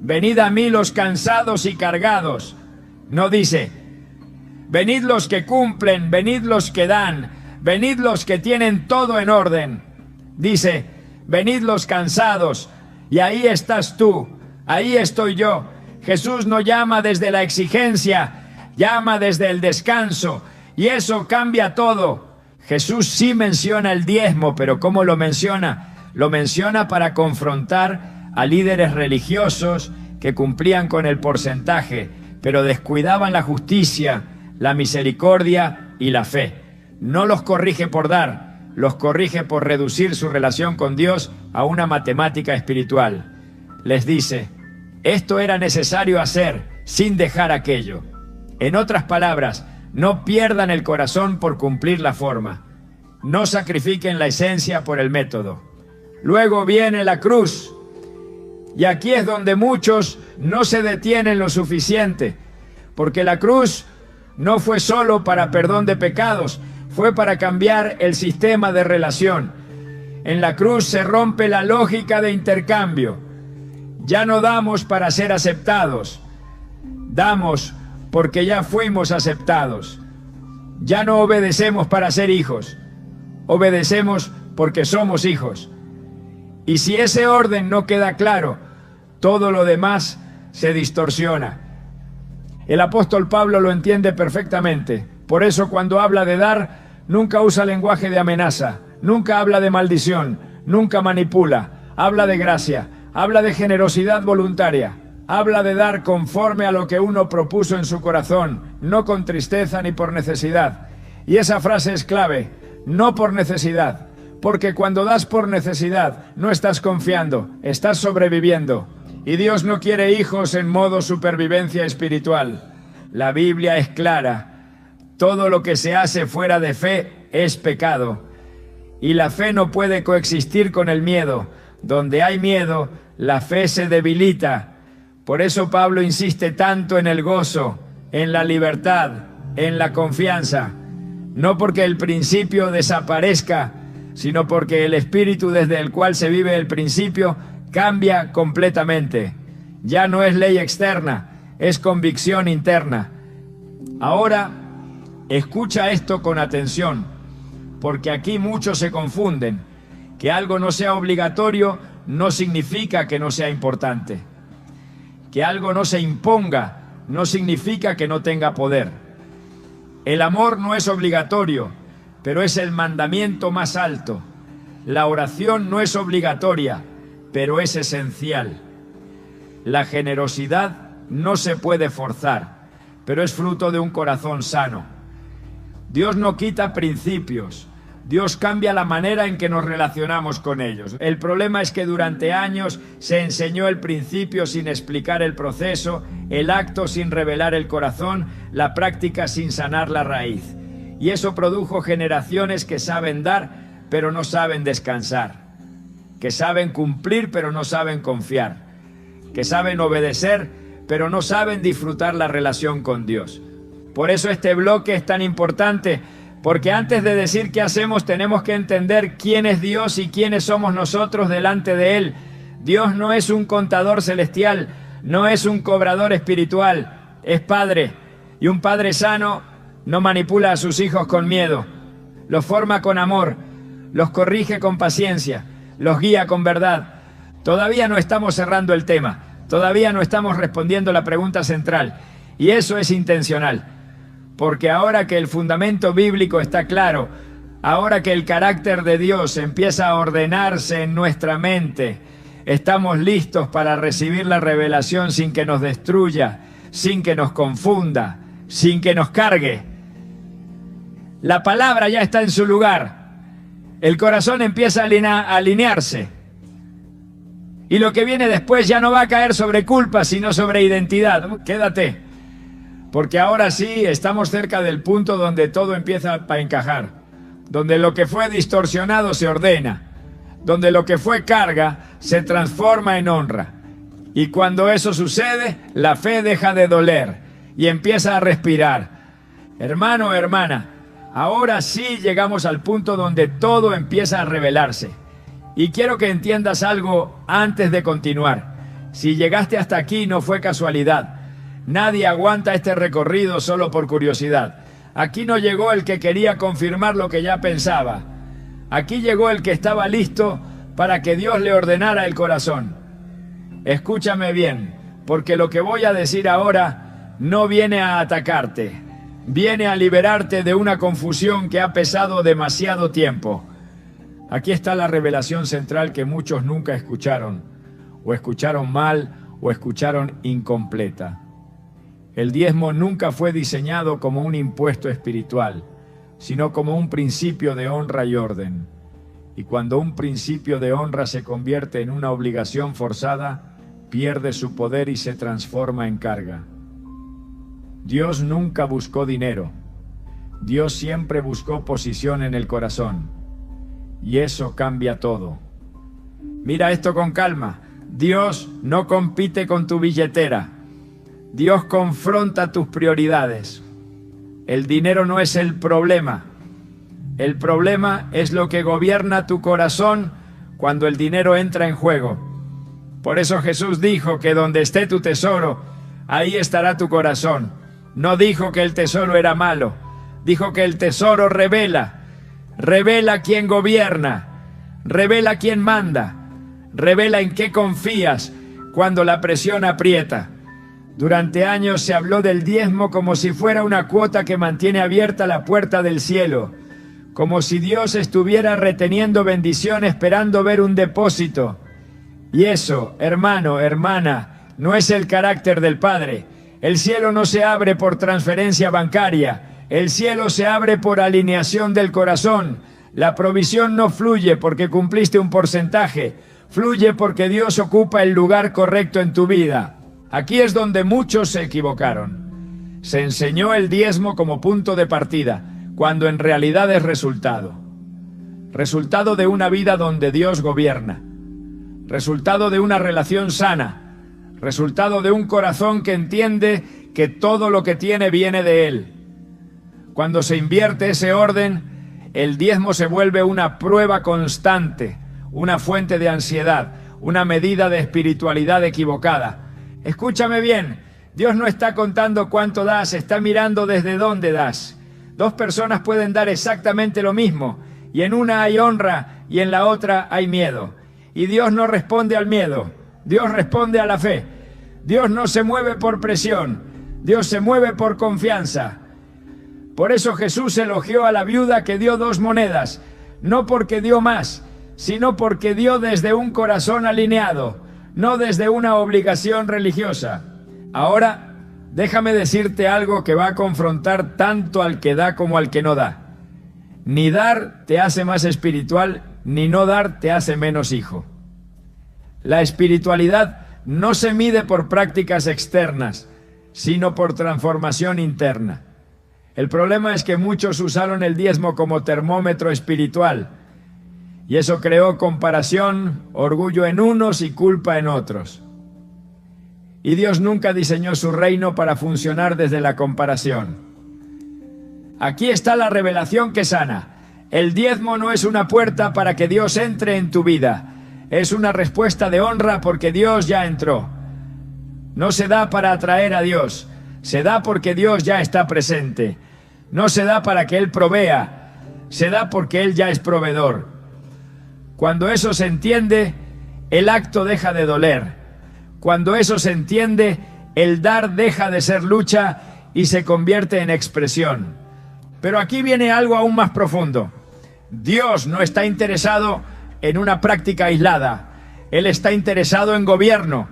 Venid a mí los cansados y cargados. No dice: venid los que cumplen, venid los que dan, venid los que tienen todo en orden. Dice: venid los cansados. Y ahí estás tú, ahí estoy yo. Jesús no llama desde la exigencia, llama desde el descanso. Y eso cambia todo. Jesús sí menciona el diezmo, pero ¿cómo lo menciona? Lo menciona para confrontar a líderes religiosos que cumplían con el porcentaje, pero descuidaban la justicia, la misericordia y la fe. No los corrige por dar, los corrige por reducir su relación con Dios a una matemática espiritual. Les dice: esto era necesario hacer sin dejar aquello. En otras palabras, no pierdan el corazón por cumplir la forma. No sacrifiquen la esencia por el método. Luego viene la cruz. Y aquí es donde muchos no se detienen lo suficiente, porque la cruz no fue solo para perdón de pecados, fue para cambiar el sistema de relación. En la cruz se rompe la lógica de intercambio. Ya no damos para ser aceptados, damos porque ya fuimos aceptados. Ya no obedecemos para ser hijos, obedecemos porque somos hijos. Y si ese orden no queda claro, todo lo demás se distorsiona. El apóstol Pablo lo entiende perfectamente. Por eso cuando habla de dar, nunca usa lenguaje de amenaza, nunca habla de maldición, nunca manipula. Habla de gracia, habla de generosidad voluntaria, habla de dar conforme a lo que uno propuso en su corazón, no con tristeza ni por necesidad. Y esa frase es clave: no por necesidad. Porque cuando das por necesidad, no estás confiando, estás sobreviviendo. Y Dios no quiere hijos en modo supervivencia espiritual. La Biblia es clara: todo lo que se hace fuera de fe es pecado. Y la fe no puede coexistir con el miedo. Donde hay miedo, la fe se debilita. Por eso Pablo insiste tanto en el gozo, en la libertad, en la confianza. No porque el principio desaparezca, sino porque el espíritu desde el cual se vive el principio cambia completamente. Ya no es ley externa, es convicción interna. Ahora, escucha esto con atención, porque aquí muchos se confunden. Que algo no sea obligatorio no significa que no sea importante. Que algo no se imponga no significa que no tenga poder. El amor no es obligatorio, pero es el mandamiento más alto. La oración no es obligatoria, pero es esencial. La generosidad no se puede forzar, pero es fruto de un corazón sano. Dios no quita principios, Dios cambia la manera en que nos relacionamos con ellos. El problema es que durante años se enseñó el principio sin explicar el proceso, el acto sin revelar el corazón, la práctica sin sanar la raíz. Y eso produjo generaciones que saben dar, pero no saben descansar, que saben cumplir, pero no saben confiar, que saben obedecer, pero no saben disfrutar la relación con Dios. Por eso este bloque es tan importante, porque antes de decir qué hacemos, tenemos que entender quién es Dios y quiénes somos nosotros delante de Él. Dios no es un contador celestial, no es un cobrador espiritual, es Padre. Y un Padre sano no manipula a sus hijos con miedo, los forma con amor, los corrige con paciencia, los guía con verdad. Todavía no estamos cerrando el tema, todavía no estamos respondiendo la pregunta central, y eso es intencional, porque ahora que el fundamento bíblico está claro, ahora que el carácter de Dios empieza a ordenarse en nuestra mente, estamos listos para recibir la revelación sin que nos destruya, sin que nos confunda, sin que nos cargue. La palabra ya está en su lugar. El corazón empieza a alinearse. Y lo que viene después ya no va a caer sobre culpa, sino sobre identidad. Quédate. Porque ahora sí estamos cerca del punto donde todo empieza a encajar. Donde lo que fue distorsionado se ordena. Donde lo que fue carga se transforma en honra. Y cuando eso sucede, la fe deja de doler y empieza a respirar. Hermano, hermana, ahora sí llegamos al punto donde todo empieza a revelarse. Y quiero que entiendas algo antes de continuar. Si llegaste hasta aquí no fue casualidad. Nadie aguanta este recorrido solo por curiosidad. Aquí no llegó el que quería confirmar lo que ya pensaba. Aquí llegó el que estaba listo para que Dios le ordenara el corazón. Escúchame bien, porque lo que voy a decir ahora no viene a atacarte. Viene a liberarte de una confusión que ha pesado demasiado tiempo. Aquí está la revelación central que muchos nunca escucharon, o escucharon mal, o escucharon incompleta. El diezmo nunca fue diseñado como un impuesto espiritual, sino como un principio de honra y orden. Y cuando un principio de honra se convierte en una obligación forzada, pierde su poder y se transforma en carga. Dios nunca buscó dinero. Dios siempre buscó posición en el corazón. Y eso cambia todo. Mira esto con calma. Dios no compite con tu billetera. Dios confronta tus prioridades. El dinero no es el problema. El problema es lo que gobierna tu corazón cuando el dinero entra en juego. Por eso Jesús dijo que donde esté tu tesoro, ahí estará tu corazón. No dijo que el tesoro era malo. Dijo que el tesoro revela quién gobierna, revela quién manda, revela en qué confías cuando la presión aprieta. Durante años se habló del diezmo como si fuera una cuota que mantiene abierta la puerta del cielo, como si Dios estuviera reteniendo bendición esperando ver un depósito. Y eso, hermano, hermana, no es el carácter del Padre. El cielo no se abre por transferencia bancaria. El cielo se abre por alineación del corazón. La provisión no fluye porque cumpliste un porcentaje. Fluye porque Dios ocupa el lugar correcto en tu vida. Aquí es donde muchos se equivocaron. Se enseñó el diezmo como punto de partida, cuando en realidad es resultado. Resultado de una vida donde Dios gobierna. Resultado de una relación sana. Resultado de un corazón que entiende que todo lo que tiene viene de Él. Cuando se invierte ese orden, el diezmo se vuelve una prueba constante, una fuente de ansiedad, una medida de espiritualidad equivocada. Escúchame bien, Dios no está contando cuánto das, está mirando desde dónde das. Dos personas pueden dar exactamente lo mismo, y en una hay honra y en la otra hay miedo. Y Dios no responde al miedo, Dios responde a la fe. Dios no se mueve por presión, Dios se mueve por confianza. Por eso Jesús elogió a la viuda que dio 2 monedas, no porque dio más, sino porque dio desde un corazón alineado, no desde una obligación religiosa. Ahora, déjame decirte algo que va a confrontar tanto al que da como al que no da. Ni dar te hace más espiritual, ni no dar te hace menos hijo. La espiritualidad no se mide por prácticas externas, sino por transformación interna. El problema es que muchos usaron el diezmo como termómetro espiritual, y eso creó comparación, orgullo en unos y culpa en otros. Y Dios nunca diseñó su reino para funcionar desde la comparación. Aquí está la revelación que sana. El diezmo no es una puerta para que Dios entre en tu vida. Es una respuesta de honra porque Dios ya entró. No se da para atraer a Dios. Se da porque Dios ya está presente. No se da para que Él provea. Se da porque Él ya es proveedor. Cuando eso se entiende, el acto deja de doler. Cuando eso se entiende, el dar deja de ser lucha y se convierte en expresión. Pero aquí viene algo aún más profundo. Dios no está interesado en una práctica aislada. Él está interesado en gobierno.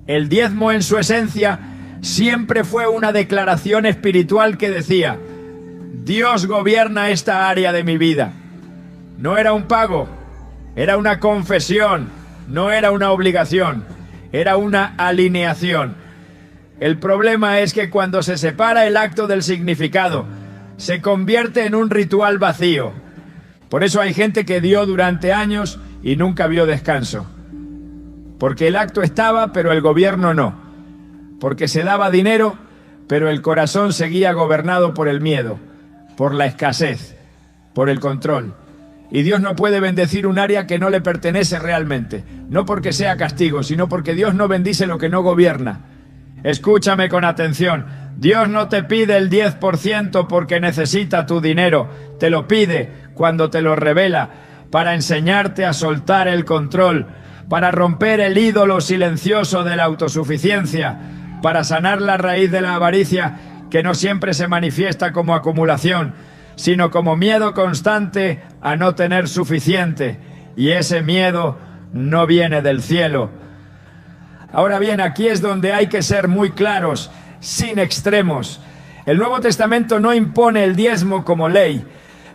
El diezmo en su esencia siempre fue una declaración espiritual que decía: Dios gobierna esta área de mi vida. No era un pago, era una confesión, no era una obligación, era una alineación. El problema es que cuando se separa el acto del significado, se convierte en un ritual vacío. Por eso hay gente que dio durante años y nunca vio descanso. Porque el acto estaba, pero el gobierno no. Porque se daba dinero, pero el corazón seguía gobernado por el miedo, por la escasez, por el control. Y Dios no puede bendecir un área que no le pertenece realmente. No porque sea castigo, sino porque Dios no bendice lo que no gobierna. Escúchame con atención. Dios no te pide el 10% porque necesita tu dinero. Te lo pide cuando te lo revela, para enseñarte a soltar el control, para romper el ídolo silencioso de la autosuficiencia, para sanar la raíz de la avaricia, que no siempre se manifiesta como acumulación, sino como miedo constante a no tener suficiente. Y ese miedo no viene del cielo. Ahora bien, aquí es donde hay que ser muy claros, sin extremos. El Nuevo Testamento no impone el diezmo como ley,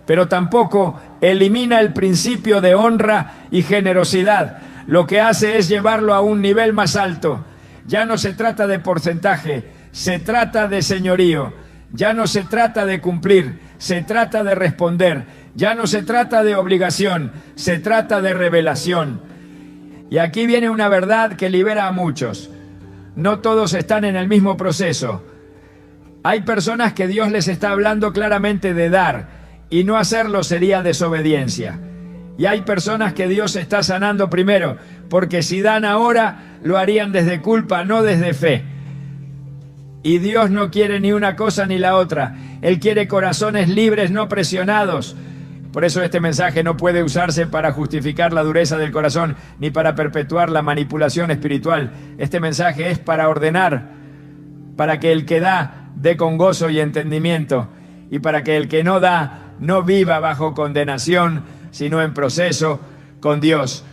pero tampoco elimina el principio de honra y generosidad. Lo que hace es llevarlo a un nivel más alto. Ya no se trata de porcentaje, se trata de señorío. Ya no se trata de cumplir, se trata de responder. Ya no se trata de obligación, se trata de revelación. Y aquí viene una verdad que libera a muchos. No todos están en el mismo proceso. Hay personas que Dios les está hablando claramente de dar, y no hacerlo sería desobediencia. Y hay personas que Dios está sanando primero, porque si dan ahora, lo harían desde culpa, no desde fe. Y Dios no quiere ni una cosa ni la otra. Él quiere corazones libres, no presionados. Por eso este mensaje no puede usarse para justificar la dureza del corazón, ni para perpetuar la manipulación espiritual. Este mensaje es para ordenar, para que el que da, dé con gozo y entendimiento, y para que el que no da, no viva bajo condenación, sino en proceso con Dios.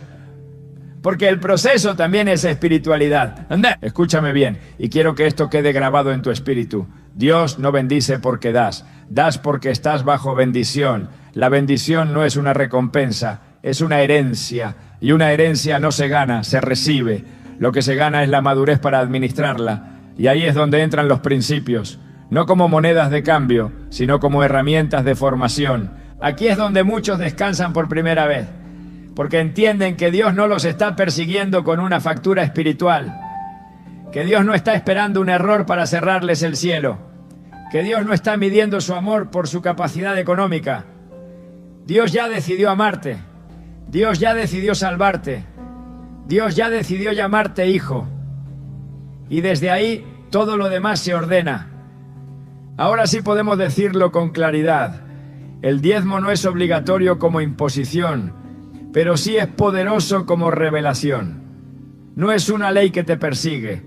Porque el proceso también es espiritualidad. ¡Anda! Escúchame bien, y quiero que esto quede grabado en tu espíritu. Dios no bendice porque das, das porque estás bajo bendición. La bendición no es una recompensa, es una herencia, y una herencia no se gana, se recibe. Lo que se gana es la madurez para administrarla, y ahí es donde entran los principios, no como monedas de cambio, sino como herramientas de formación. Aquí es donde muchos descansan por primera vez, porque entienden que Dios no los está persiguiendo con una factura espiritual, que Dios no está esperando un error para cerrarles el cielo, que Dios no está midiendo su amor por su capacidad económica. Dios ya decidió amarte, Dios ya decidió salvarte, Dios ya decidió llamarte hijo, y desde ahí todo lo demás se ordena. Ahora sí podemos decirlo con claridad. El diezmo no es obligatorio como imposición, pero sí es poderoso como revelación. No es una ley que te persigue,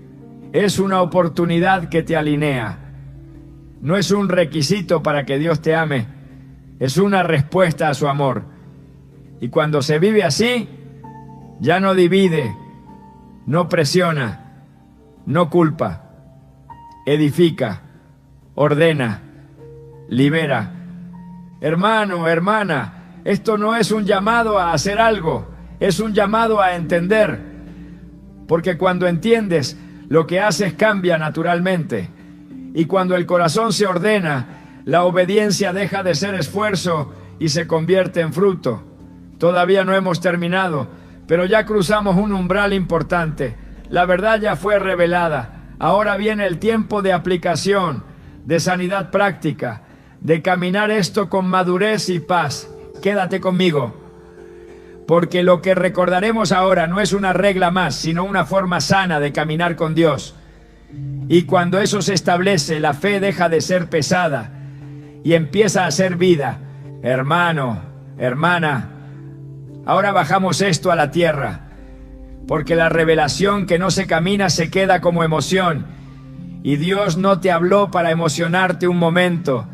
Es una oportunidad que te alinea. No es un requisito para que Dios te ame, es una respuesta a su amor. Y cuando se vive así, ya no divide, no presiona, no culpa, edifica, ordena, libera. Hermano, hermana, esto no es un llamado a hacer algo, es un llamado a entender. Porque cuando entiendes, lo que haces cambia naturalmente. Y cuando el corazón se ordena, la obediencia deja de ser esfuerzo y se convierte en fruto. Todavía no hemos terminado, pero ya cruzamos un umbral importante. La verdad ya fue revelada. Ahora viene el tiempo de aplicación, de sanidad práctica, de caminar esto con madurez y paz. Quédate conmigo, porque lo que recordaremos ahora no es una regla más, sino una forma sana de caminar con Dios. Y cuando eso se establece, la fe deja de ser pesada y empieza a ser vida. Hermano, hermana, ahora bajamos esto a la tierra, porque la revelación que no se camina se queda como emoción. Y Dios no te habló para emocionarte un momento,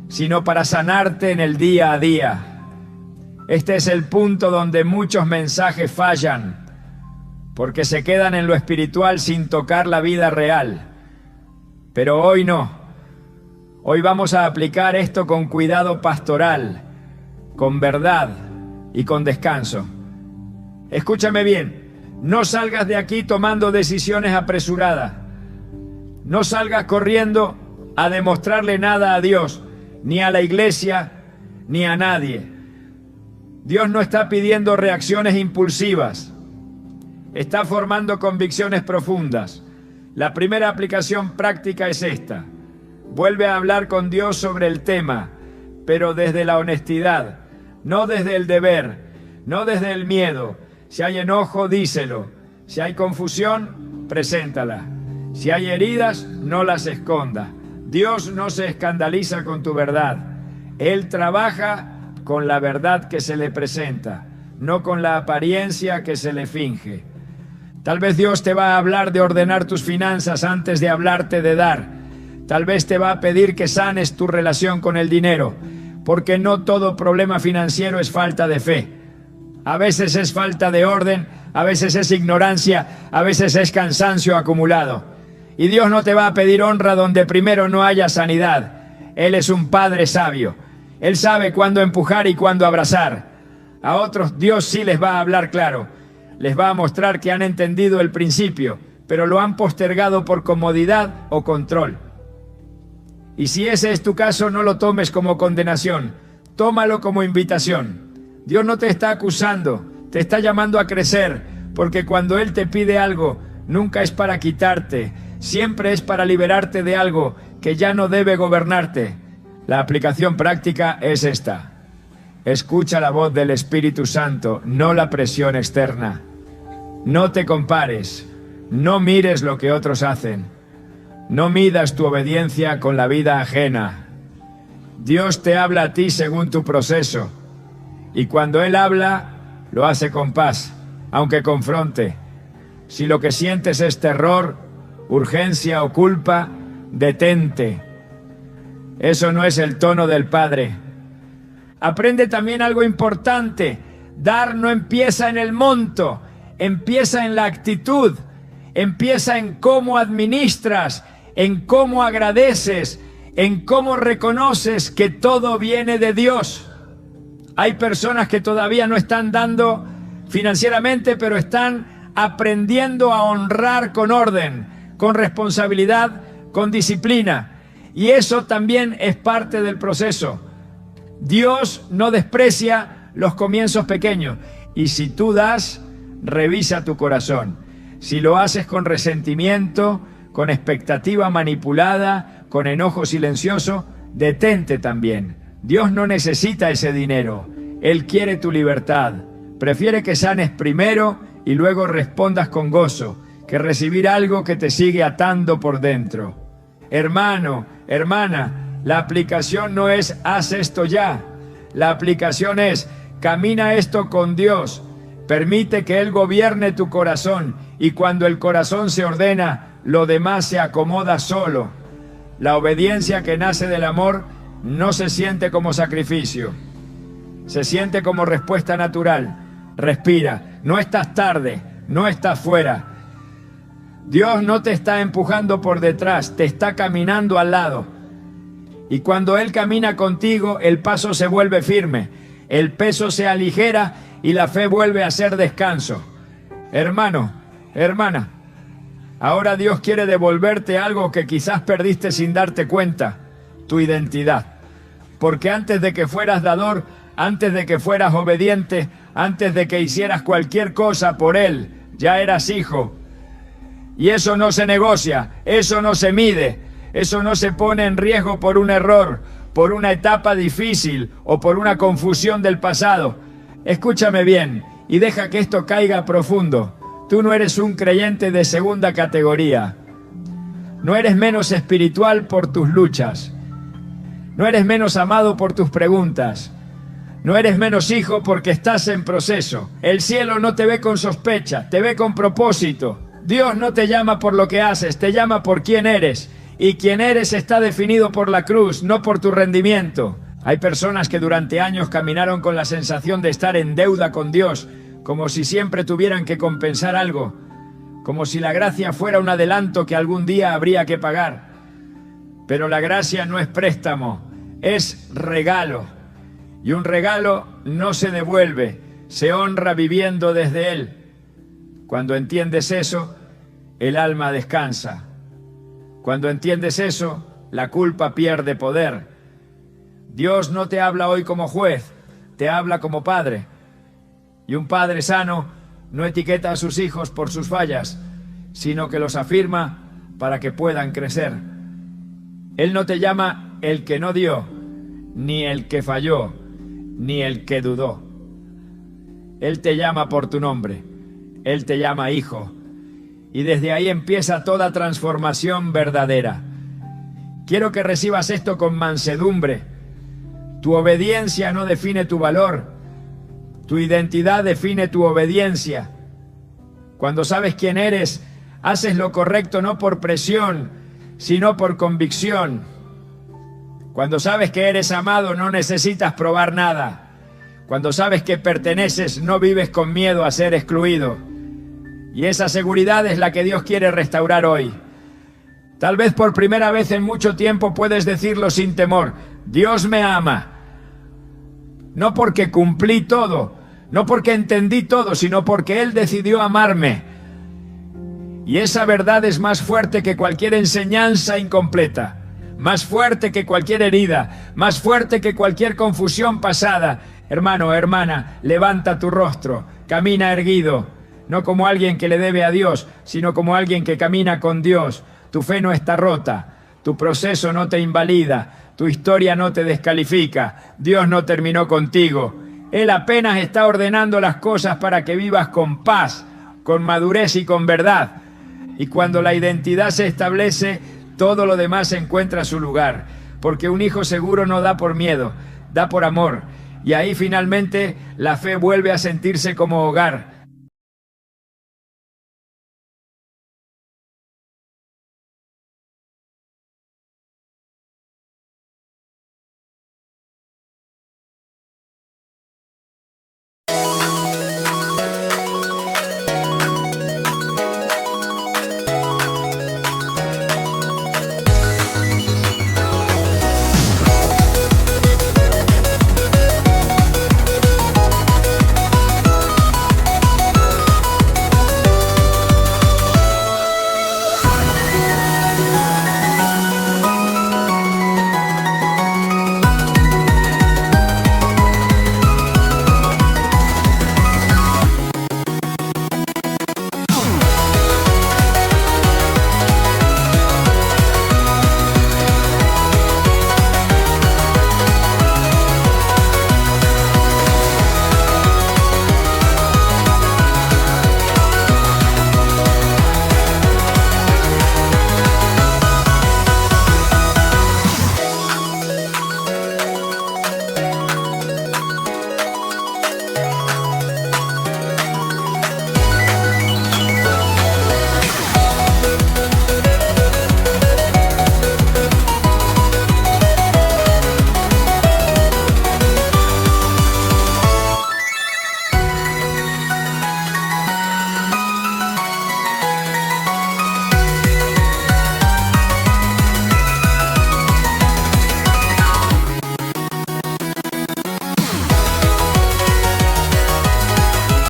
sino para sanarte en el día a día. Este es el punto donde muchos mensajes fallan, porque se quedan en lo espiritual sin tocar la vida real. Pero hoy no. Hoy vamos a aplicar esto con cuidado pastoral, con verdad y con descanso. Escúchame bien, no salgas de aquí tomando decisiones apresuradas. No salgas corriendo a demostrarle nada a Dios, ni a la iglesia, ni a nadie. Dios no está pidiendo reacciones impulsivas. Está formando convicciones profundas. La primera aplicación práctica es esta. Vuelve a hablar con Dios sobre el tema, pero desde la honestidad, no desde el deber, no desde el miedo. Si hay enojo, díselo. Si hay confusión, preséntala. Si hay heridas, no las esconda. Dios no se escandaliza con tu verdad. Él trabaja con la verdad que se le presenta, no con la apariencia que se le finge. Tal vez Dios te va a hablar de ordenar tus finanzas antes de hablarte de dar. Tal vez te va a pedir que sanes tu relación con el dinero, porque no todo problema financiero es falta de fe. A veces es falta de orden, a veces es ignorancia, a veces es cansancio acumulado. Y Dios no te va a pedir honra donde primero no haya sanidad. Él es un Padre sabio. Él sabe cuándo empujar y cuándo abrazar. A otros Dios sí les va a hablar claro. Les va a mostrar que han entendido el principio, pero lo han postergado por comodidad o control. Y si ese es tu caso, no lo tomes como condenación. Tómalo como invitación. Dios no te está acusando, te está llamando a crecer, porque cuando Él te pide algo, nunca es para quitarte, siempre es para liberarte de algo que ya no debe gobernarte. La aplicación práctica es esta. Escucha la voz del Espíritu Santo, no la presión externa. No te compares, no mires lo que otros hacen. No midas tu obediencia con la vida ajena. Dios te habla a ti según tu proceso. Y cuando Él habla, lo hace con paz, aunque confronte. Si lo que sientes es terror, urgencia o culpa, detente. Eso no es el tono del Padre. Aprende también algo importante. Dar no empieza en el monto, empieza en la actitud, empieza en cómo administras, en cómo agradeces, en cómo reconoces que todo viene de Dios. Hay personas que todavía no están dando financieramente, pero están aprendiendo a honrar con orden, con responsabilidad, con disciplina. Y eso también es parte del proceso. Dios no desprecia los comienzos pequeños. Y si tú das, revisa tu corazón. Si lo haces con resentimiento, con expectativa manipulada, con enojo silencioso, detente también. Dios no necesita ese dinero. Él quiere tu libertad. Prefiere que sanes primero y luego respondas con gozo, que recibir algo que te sigue atando por dentro. Hermano, hermana, la aplicación no es haz esto ya. La aplicación es camina esto con Dios. Permite que Él gobierne tu corazón y cuando el corazón se ordena, lo demás se acomoda solo. La obediencia que nace del amor no se siente como sacrificio, se siente como respuesta natural. Respira, no estás tarde, no estás fuera. Dios no te está empujando por detrás, te está caminando al lado. Y cuando Él camina contigo, el paso se vuelve firme, el peso se aligera y la fe vuelve a ser descanso. Hermano, hermana, ahora Dios quiere devolverte algo que quizás perdiste sin darte cuenta, tu identidad. Porque antes de que fueras dador, antes de que fueras obediente, antes de que hicieras cualquier cosa por Él, ya eras hijo. Y eso no se negocia, eso no se mide, eso no se pone en riesgo por un error, por una etapa difícil o por una confusión del pasado. Escúchame bien y deja que esto caiga profundo. Tú no eres un creyente de segunda categoría. No eres menos espiritual por tus luchas. No eres menos amado por tus preguntas. No eres menos hijo porque estás en proceso. El cielo no te ve con sospecha, te ve con propósito. Dios no te llama por lo que haces, te llama por quién eres. Y quién eres está definido por la cruz, no por tu rendimiento. Hay personas que durante años caminaron con la sensación de estar en deuda con Dios, como si siempre tuvieran que compensar algo, como si la gracia fuera un adelanto que algún día habría que pagar. Pero la gracia no es préstamo, es regalo. Y un regalo no se devuelve, se honra viviendo desde él. Cuando entiendes eso, el alma descansa. Cuando entiendes eso, la culpa pierde poder. Dios no te habla hoy como juez, te habla como padre. Y un padre sano no etiqueta a sus hijos por sus fallas, sino que los afirma para que puedan crecer. Él no te llama el que no dio, ni el que falló, ni el que dudó. Él te llama por tu nombre. Él te llama hijo. Y desde ahí empieza toda transformación verdadera. Quiero que recibas esto con mansedumbre. Tu obediencia no define tu valor. Tu identidad define tu obediencia. Cuando sabes quién eres, haces lo correcto no por presión, sino por convicción. Cuando sabes que eres amado, no necesitas probar nada. Cuando sabes que perteneces, no vives con miedo a ser excluido. Y esa seguridad es la que Dios quiere restaurar hoy. Tal vez por primera vez en mucho tiempo puedes decirlo sin temor. Dios me ama. No porque cumplí todo, no porque entendí todo, sino porque Él decidió amarme. Y esa verdad es más fuerte que cualquier enseñanza incompleta. Más fuerte que cualquier herida, más fuerte que cualquier confusión pasada. Hermano, hermana, levanta tu rostro, camina erguido, no como alguien que le debe a Dios, sino como alguien que camina con Dios. Tu fe no está rota, tu proceso no te invalida, tu historia no te descalifica, Dios no terminó contigo. Él apenas está ordenando las cosas para que vivas con paz, con madurez y con verdad. Y cuando la identidad se establece, todo lo demás encuentra su lugar, porque un hijo seguro no da por miedo, da por amor. Y ahí finalmente la fe vuelve a sentirse como hogar.